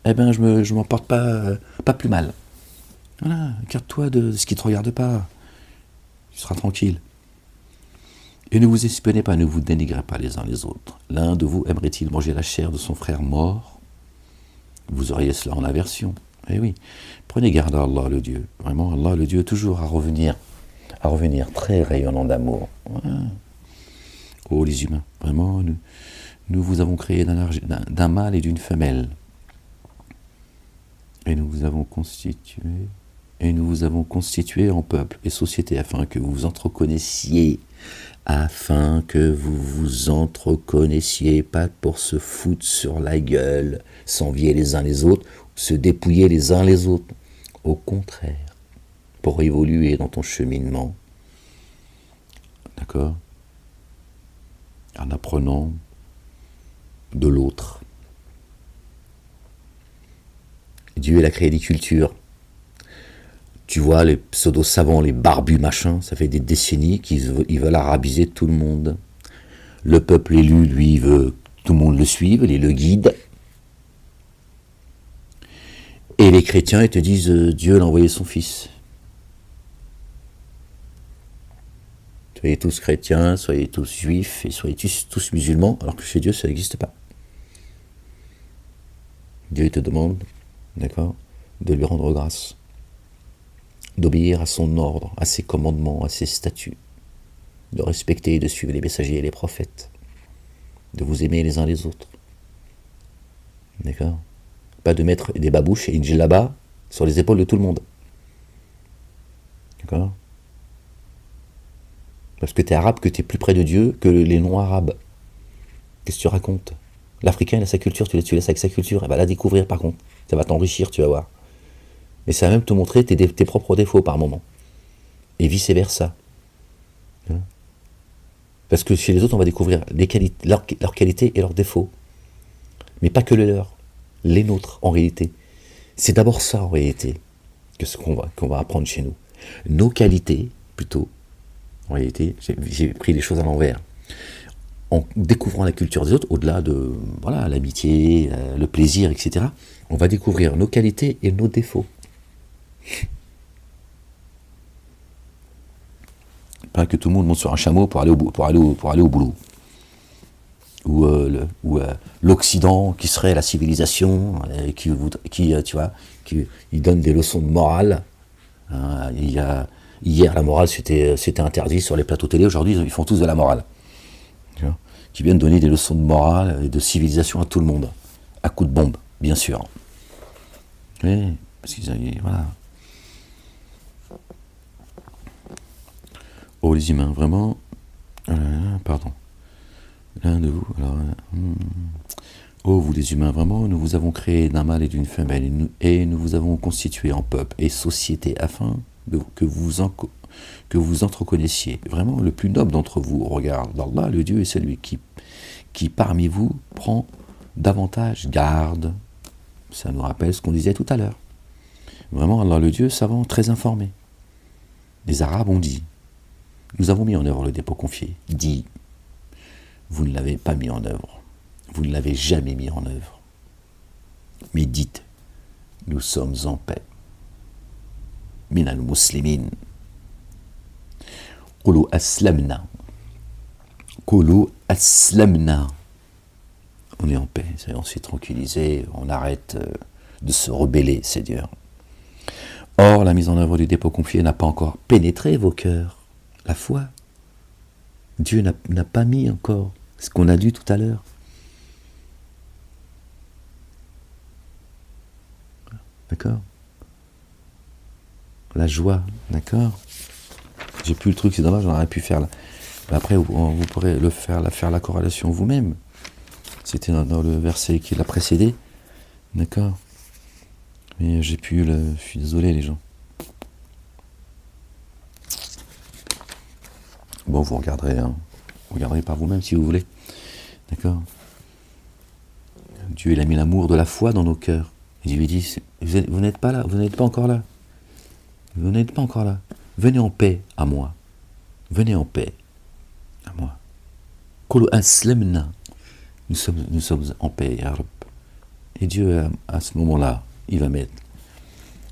je m'en porte pas plus mal. Voilà, écarte-toi de ce qui ne te regarde pas. Tu seras tranquille. Et ne vous espionnez pas, ne vous dénigrez pas les uns les autres. L'un de vous aimerait-il manger la chair de son frère mort? Vous auriez cela en aversion. Eh oui, prenez garde à Allah le Dieu. Vraiment, Allah le Dieu, toujours à revenir très rayonnant d'amour. Voilà. Oh les humains, vraiment, nous vous avons créé d'un mâle et d'une femelle. Et nous vous avons constitué en peuple et société afin que vous vous entreconnaissiez. Pas pour se foutre sur la gueule, s'envier les uns les autres, se dépouiller les uns les autres. Au contraire, pour évoluer dans ton cheminement, d'accord, en apprenant de l'autre. Dieu, il a créé des cultures. Tu vois, les pseudo-savants, les barbus machins, ça fait des décennies qu'ils veulent arabiser tout le monde. Le peuple élu, lui, il veut que tout le monde le suive, il le guide. Et les chrétiens, ils te disent, Dieu a envoyé son fils. Soyez tous chrétiens, soyez tous juifs, et soyez tous musulmans, alors que chez Dieu, ça n'existe pas. Dieu, il te demande, d'accord, de lui rendre grâce. D'obéir à son ordre, à ses commandements, à ses statuts, de respecter et de suivre les messagers et les prophètes, de vous aimer les uns les autres. D'accord? Pas de mettre des babouches et une djellaba sur les épaules de tout le monde. D'accord? Parce que tu es arabe, que tu es plus près de Dieu que les non-arabes. Qu'est-ce que tu racontes? L'Africain, il a sa culture, tu laisses avec sa culture, elle va la découvrir par contre. Ça va t'enrichir, tu vas voir. Mais ça va même te montrer tes propres défauts par moment. Et vice-versa. Parce que chez les autres, on va découvrir leurs qualités et leurs défauts. Mais pas que les leurs. Les nôtres, en réalité. C'est d'abord ça en réalité que ce qu'on va apprendre chez nous. Nos qualités, plutôt, en réalité, j'ai pris les choses à l'envers. En découvrant la culture des autres, au-delà de voilà, l'amitié, le plaisir, etc., on va découvrir nos qualités et nos défauts. Pas que tout le monde monte sur un chameau pour aller au boulot. Ou l'Occident qui serait la civilisation, qui tu vois, qui il donne des leçons de morale. Hein, hier, la morale c'était interdit sur les plateaux télé. Aujourd'hui, ils font tous de la morale. Tu vois, qui viennent donner des leçons de morale et de civilisation à tout le monde, à coups de bombe, bien sûr. Oui, parce qu'ils avaient, voilà. Oh les humains, vraiment. Pardon. L'un de vous, alors. Oh vous les humains, vraiment, nous vous avons créé d'un mâle et d'une femelle, et nous vous avons constitué en peuple et société afin que vous entreconnaissiez. Vraiment, le plus noble d'entre vous, au regard d'Allah, le Dieu est celui qui parmi vous prend davantage garde. Ça nous rappelle ce qu'on disait tout à l'heure. Vraiment, Allah le Dieu, savant, très informé. Les Arabes ont dit, nous avons mis en œuvre le dépôt confié. Dit, vous ne l'avez pas mis en œuvre. Vous ne l'avez jamais mis en œuvre. Mais dites, nous sommes en paix. Minal muslimin. Qulu aslamna. Qulu aslamna. On est en paix, on s'est tranquillisé, on arrête de se rebeller, Seigneur. Or, la mise en œuvre du dépôt confié n'a pas encore pénétré vos cœurs. La foi. Dieu n'a pas mis encore ce qu'on a lu tout à l'heure. D'accord? La joie, d'accord? J'ai plus le truc, c'est dommage, j'en aurais pu faire là. Mais après, vous pourrez faire la corrélation vous-même. C'était dans le verset qui l'a précédé. D'accord? Mais j'ai plus le. Je suis désolé les gens. Bon, vous regarderez, hein. Vous regarderez par vous-même si vous voulez. D'accord? Dieu, il a mis l'amour de la foi dans nos cœurs. Et Dieu lui dit, vous n'êtes pas là, vous n'êtes pas encore là. Vous n'êtes pas encore là. Venez en paix à moi. Venez en paix à moi. Qulu aslamna. Nous sommes en paix, Ya Rab. Et Dieu, à ce moment-là, il va mettre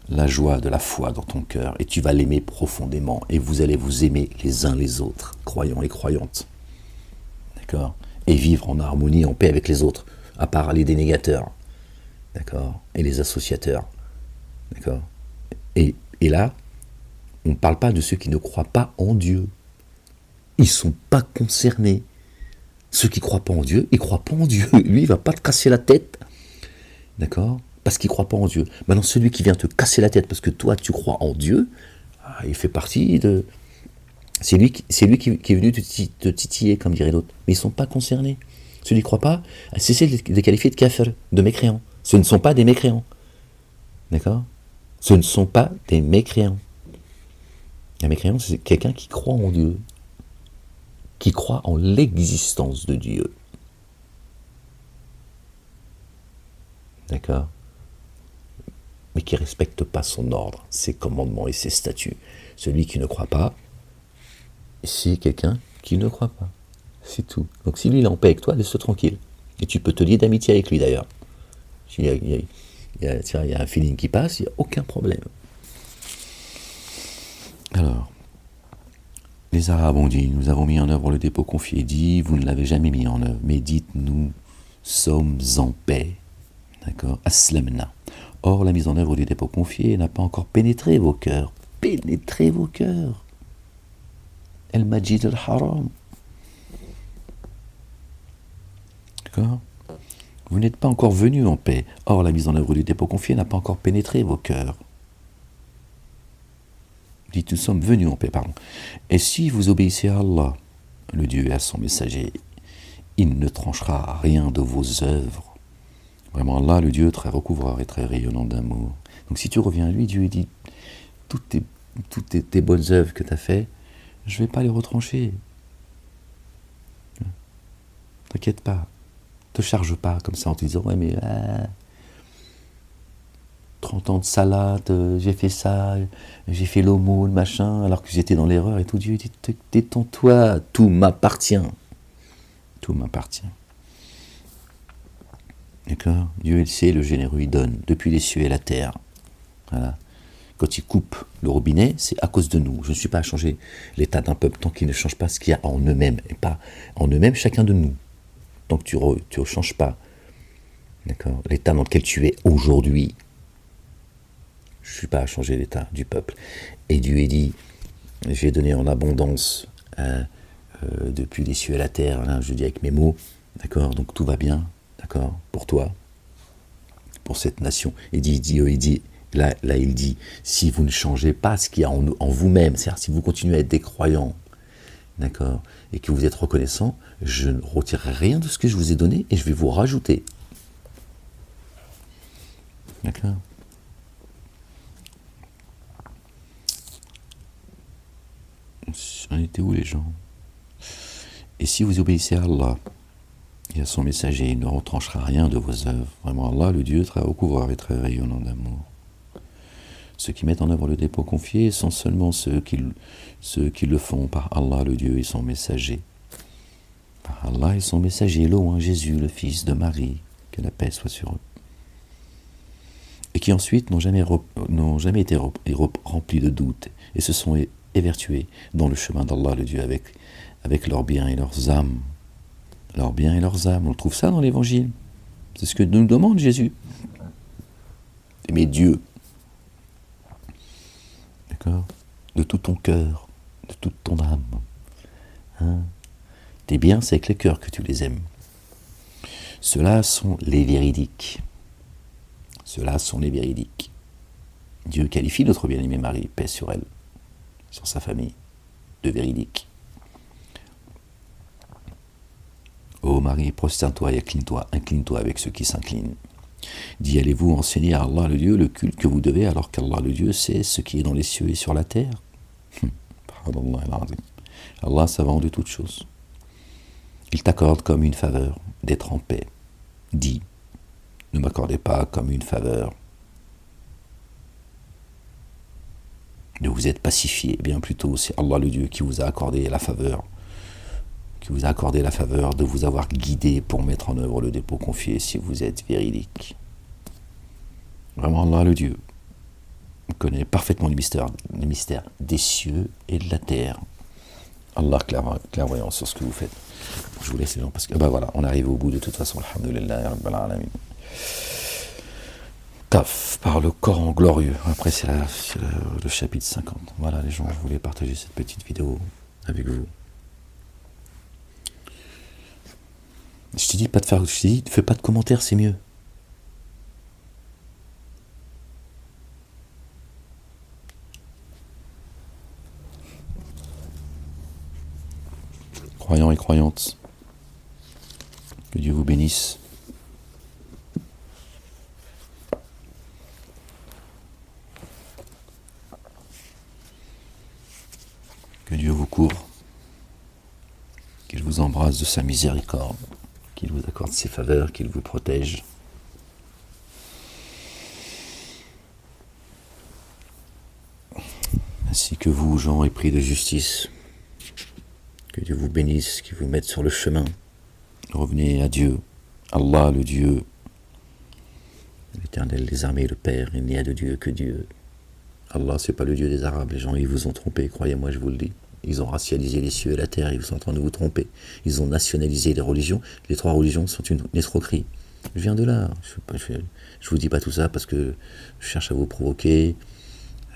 la joie de la foi dans ton cœur et tu vas l'aimer profondément et vous allez vous aimer les uns les autres, croyants et croyantes. D'accord? Et vivre en harmonie, en paix avec les autres, à part les dénégateurs. D'accord? Et les associateurs. D'accord? Et là, on ne parle pas de ceux qui ne croient pas en Dieu. Ils ne sont pas concernés. Ceux qui ne croient pas en Dieu, ils ne croient pas en Dieu. Lui, il ne va pas te casser la tête. D'accord? Parce qu'il ne croit pas en Dieu. Maintenant, celui qui vient te casser la tête parce que toi, tu crois en Dieu, il fait partie de... C'est lui qui est venu te titiller, comme dirait l'autre. Mais ils ne sont pas concernés. Ceux qui ne croient pas, cessez de les qualifier de kafir, de mécréants. Ce ne sont pas des mécréants. D'accord? Ce ne sont pas des mécréants. Un mécréant, c'est quelqu'un qui croit en Dieu, qui croit en l'existence de Dieu. D'accord? Mais qui ne respecte pas son ordre, ses commandements et ses statuts. Celui qui ne croit pas, c'est quelqu'un qui ne croit pas. C'est tout. Donc si lui il est en paix avec toi, laisse-le tranquille. Et tu peux te lier d'amitié avec lui d'ailleurs. Il y a un feeling qui passe, il n'y a aucun problème. Alors, les Arabes ont dit, nous avons mis en œuvre le dépôt confié, dit, vous ne l'avez jamais mis en œuvre, mais dites, nous sommes en paix. D'accord? Aslamna. Or, la mise en œuvre du dépôt confié n'a pas encore pénétré vos cœurs. Pénétré vos cœurs. El Majid al-Haram. D'accord? Vous n'êtes pas encore venus en paix. Or, la mise en œuvre du dépôt confié n'a pas encore pénétré vos cœurs. Dites, nous sommes venus en paix, pardon. Et si vous obéissez à Allah, le Dieu et à son messager, il ne tranchera rien de vos œuvres. Vraiment, Allah, le Dieu très recouvreur et très rayonnant d'amour. Donc si tu reviens à lui, Dieu dit, toutes tes bonnes œuvres que tu as faites, je ne vais pas les retrancher. T'inquiète pas. Te charge pas comme ça en te disant, ouais mais... 30 ans de salade, j'ai fait ça, j'ai fait l'aumône, machin, alors que j'étais dans l'erreur et tout. Dieu dit, détends-toi, tout m'appartient. Tout m'appartient. D'accord? Dieu, il sait, le généreux, il donne, depuis les cieux et la terre. Voilà. Quand il coupe le robinet, c'est à cause de nous. Je ne suis pas à changer l'état d'un peuple tant qu'il ne change pas ce qu'il y a en eux-mêmes, et pas en eux-mêmes, chacun de nous. Tant que tu ne changes pas, d'accord, l'état dans lequel tu es aujourd'hui, je ne suis pas à changer l'état du peuple. Et Dieu est dit, j'ai donné en abondance depuis les cieux et la terre, là, je dis avec mes mots, d'accord, donc tout va bien, d'accord, pour toi, pour cette nation. Il dit, là, il dit, si vous ne changez pas ce qu'il y a en vous-même, c'est-à-dire si vous continuez à être des croyants, d'accord, et que vous êtes reconnaissants, je ne retirerai rien de ce que je vous ai donné et je vais vous rajouter. D'accord. On était où les gens? Et si vous obéissez à Allah et à son messager, il ne retranchera rien de vos œuvres. Vraiment, Allah, le Dieu très haut couvreur et très rayonnant d'amour. Ceux qui mettent en œuvre le dépôt confié sont seulement ceux qui le font par Allah, le Dieu et son messager. Par Allah et son messager, louant Jésus, le fils de Marie, que la paix soit sur eux. Et qui ensuite n'ont jamais été remplis de doutes et se sont évertués dans le chemin d'Allah, le Dieu, avec leurs biens et leurs âmes. Leurs biens et leurs âmes, on trouve ça dans l'Évangile. C'est ce que nous demande Jésus. Aimer Dieu. D'accord? De tout ton cœur, de toute ton âme. Hein? Tes biens, c'est avec le cœur que tu les aimes. Ceux-là sont les véridiques. Ceux-là sont les véridiques. Dieu qualifie notre bien-aimée Marie, paix sur elle, sur sa famille, de véridique. Ô Marie, prosterne-toi et incline-toi avec ceux qui s'inclinent. Dis, allez-vous enseigner à Allah le Dieu le culte que vous devez alors qu'Allah le Dieu sait ce qui est dans les cieux et sur la terre? Allah savant de toutes choses. Il t'accorde comme une faveur d'être en paix. Dis, ne m'accordez pas comme une faveur de vous être pacifié, bien plutôt c'est Allah le Dieu qui vous a accordé la faveur, de vous avoir guidé pour mettre en œuvre le dépôt confié si vous êtes véridique. Vraiment Allah le Dieu connaît parfaitement les mystères des cieux et de la terre. Allah clairvoyant sur ce que vous faites. Je vous laisse les gens parce que voilà, on arrive au bout de toute façon. Alhamdulillah Rabbil Alamin. Taf, par le Coran glorieux. Après c'est le chapitre 50. Voilà les gens, je voulais partager cette petite vidéo avec vous. Je t'ai dit fais pas de commentaires, c'est mieux. Croyants et croyantes, que Dieu vous bénisse. Que Dieu vous couvre, qu'il vous embrasse de sa miséricorde, qu'il vous accorde ses faveurs, qu'il vous protège. Ainsi que vous, gens épris de justice, que Dieu vous bénisse, qu'il vous mette sur le chemin. Revenez à Dieu, Allah le Dieu, l'Éternel des armées, le Père, il n'y a de Dieu que Dieu. Allah, c'est pas le Dieu des Arabes, les gens, ils vous ont trompé, croyez-moi, je vous le dis. Ils ont racialisé les cieux et la terre, ils sont en train de vous tromper. Ils ont nationalisé les religions, les 3 religions sont une escroquerie. Je viens de là, je vous dis pas tout ça parce que je cherche à vous provoquer,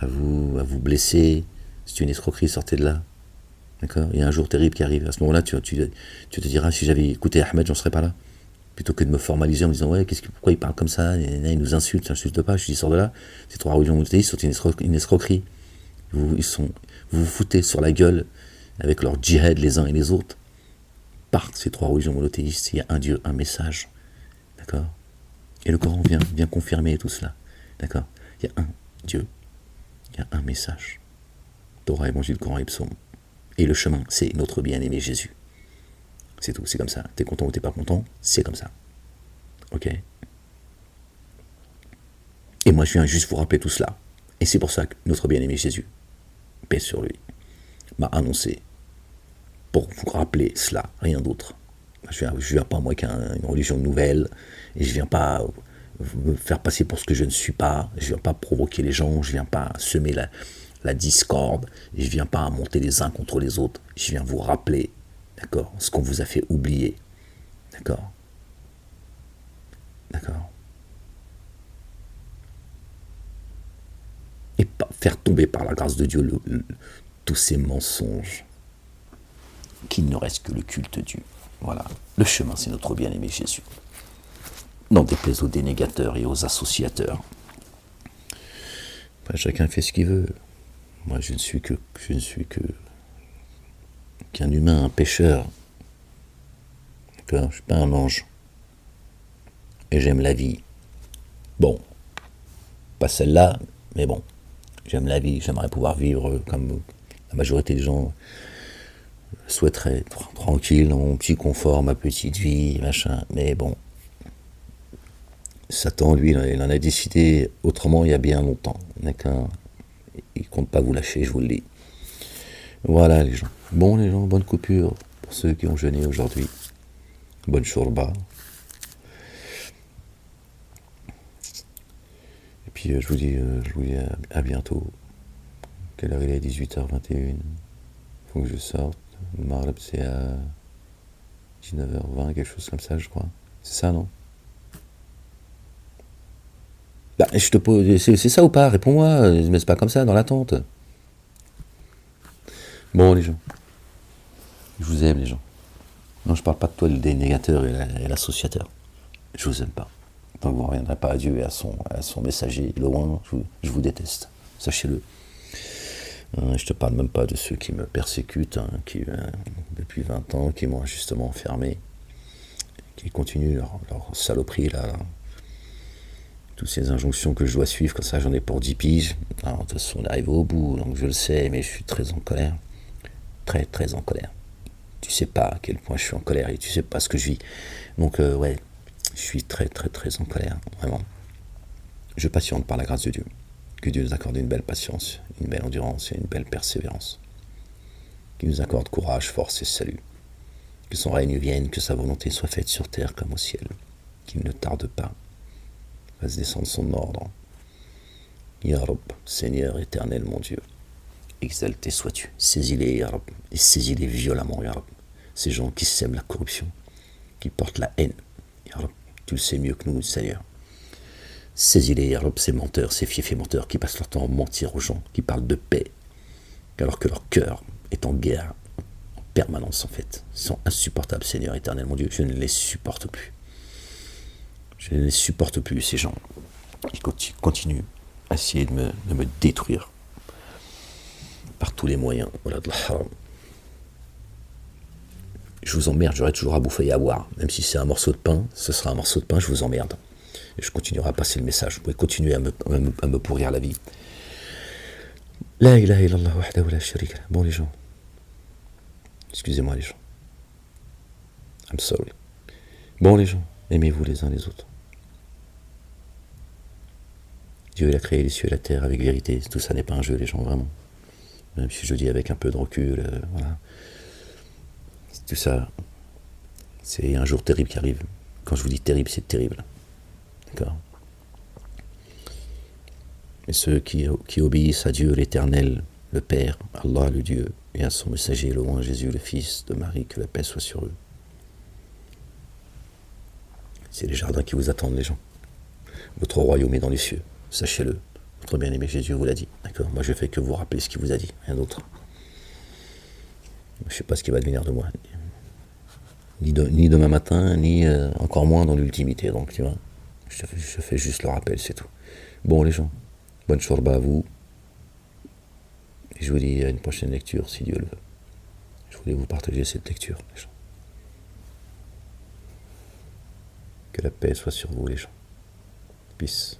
à vous blesser. C'est une escroquerie, sortez de là. D'accord? Il y a un jour terrible qui arrive. À ce moment-là, tu te diras, si j'avais écouté Ahmed, j'en serais pas là. Plutôt que de me formaliser en me disant, ouais, pourquoi il parle comme ça? Il nous insulte, j'insulte pas. Je dis, sors de là. Ces 3 religions monothéistes sont une escroquerie. Vous vous foutez sur la gueule avec leur djihad les uns et les autres. Par ces 3 religions monothéistes, il y a un Dieu, un message. D'accord? Et le Coran vient confirmer tout cela. D'accord? Il y a un Dieu, il y a un message. Torah, Évangile, Coran et Psaume. Et le chemin, c'est notre bien-aimé Jésus. C'est tout, c'est comme ça. T'es content ou t'es pas content, c'est comme ça. Ok? Et moi, je viens juste vous rappeler tout cela. Et c'est pour ça que notre bien-aimé Jésus, paix sur lui, m'a annoncé pour vous rappeler cela, rien d'autre. Je viens pas, moi, qu'une religion nouvelle, et je viens pas me faire passer pour ce que je ne suis pas, je viens pas provoquer les gens, je viens pas semer la discorde, et je viens pas monter les uns contre les autres, je viens vous rappeler, d'accord, ce qu'on vous a fait oublier, d'accord, d'accord, et pas faire tomber par la grâce de Dieu tous ces mensonges, qu'il ne reste que le culte Dieu. Voilà, le chemin, c'est notre bien-aimé Jésus. N'en déplaise aux dénégateurs et aux associateurs. Enfin, chacun fait ce qu'il veut. Moi, je ne suis qu'un humain, un pécheur. D'accord, je ne suis pas un ange. Et j'aime la vie. Bon, pas celle-là, mais bon, j'aime la vie. J'aimerais pouvoir vivre comme la majorité des gens souhaiteraient, tranquille, dans mon petit confort, ma petite vie, machin. Mais bon, Satan, lui, il en a décidé autrement il y a bien longtemps. D'accord, il ne compte pas vous lâcher, je vous le dis. Voilà les gens. Bon les gens, bonne coupure pour ceux qui ont jeûné aujourd'hui. Bonne shorba. Et puis je vous dis à bientôt. Quelle heure il est? 18h21. Faut que je sorte. Le Maghreb c'est à 19h20, quelque chose comme ça je crois. C'est ça non? Bah je te pose, c'est ça ou pas? Réponds-moi, mais c'est pas comme ça dans l'attente. Bon les gens. Je vous aime les gens. Non, je parle pas de toi, le dénégateur et l'associateur. Je vous aime pas. Tant que vous ne reviendrez pas à Dieu et à son messager, loin, je vous déteste. Sachez-le. Je te parle même pas de ceux qui me persécutent, qui, depuis 20 ans, qui m'ont injustement enfermé, qui continuent leur saloperie là. Toutes ces injonctions que je dois suivre, comme ça j'en ai pour 10 piges. Alors, de toute façon, on est arrivé au bout, donc je le sais, mais je suis très en colère. Très, très en colère. Tu sais pas à quel point je suis en colère et tu sais pas ce que je vis. Donc, ouais, je suis très, très, très en colère, vraiment. Je patiente par la grâce de Dieu. Que Dieu nous accorde une belle patience, une belle endurance et une belle persévérance. Qu'il nous accorde courage, force et salut. Que son règne vienne, que sa volonté soit faite sur terre comme au ciel. Qu'il ne tarde pas. Fasse descendre son ordre. Ya Rab, Seigneur éternel mon Dieu. Exalté sois-tu. Saisis-les, Ya Rab, et saisis-les violemment, Ya Rab. Ces gens qui sèment la corruption, qui portent la haine. Ya Rab, tu le sais mieux que nous, Seigneur. Saisis-les, Ya Rab, ces menteurs, ces fiefs et menteurs qui passent leur temps à mentir aux gens, qui parlent de paix, alors que leur cœur est en guerre en permanence en fait. Ils sont insupportables, Seigneur éternel mon Dieu. Je ne les supporte plus. Je ne les supporte plus, ces gens. Ils continuent à essayer de me détruire par tous les moyens. Voilà de la haram. Je vous emmerde, j'aurai toujours à bouffer et à boire. Même si c'est un morceau de pain, ce sera un morceau de pain, je vous emmerde. Et je continuerai à passer le message. Vous pouvez continuer à me pourrir la vie. La ilaha illallah wahdahu la sharika. Bon les gens. Excusez-moi les gens. I'm sorry. Bon les gens, aimez-vous les uns les autres. Dieu il a créé les cieux et la terre avec vérité. Tout ça n'est pas un jeu les gens, vraiment. Même si je dis avec un peu de recul, voilà. Tout ça, c'est un jour terrible qui arrive. Quand je vous dis terrible, c'est terrible. D'accord? Et ceux qui obéissent à Dieu l'éternel, le Père, Allah le Dieu, et à son messager, le loin Jésus, le Fils de Marie, que la paix soit sur eux. C'est les jardins qui vous attendent, les gens. Votre royaume est dans les cieux, sachez-le. Votre bien-aimé Jésus vous l'a dit. D'accord? Moi, je fais que vous rappeler ce qu'il vous a dit, rien d'autre. Je ne sais pas ce qui va devenir de moi. Ni demain matin, ni encore moins dans l'ultimité. Donc, tu vois, je fais juste le rappel, c'est tout. Bon, les gens, bonne shorba à vous. Et je vous dis à une prochaine lecture, si Dieu le veut. Je voulais vous partager cette lecture, les gens. Que la paix soit sur vous, les gens. Peace.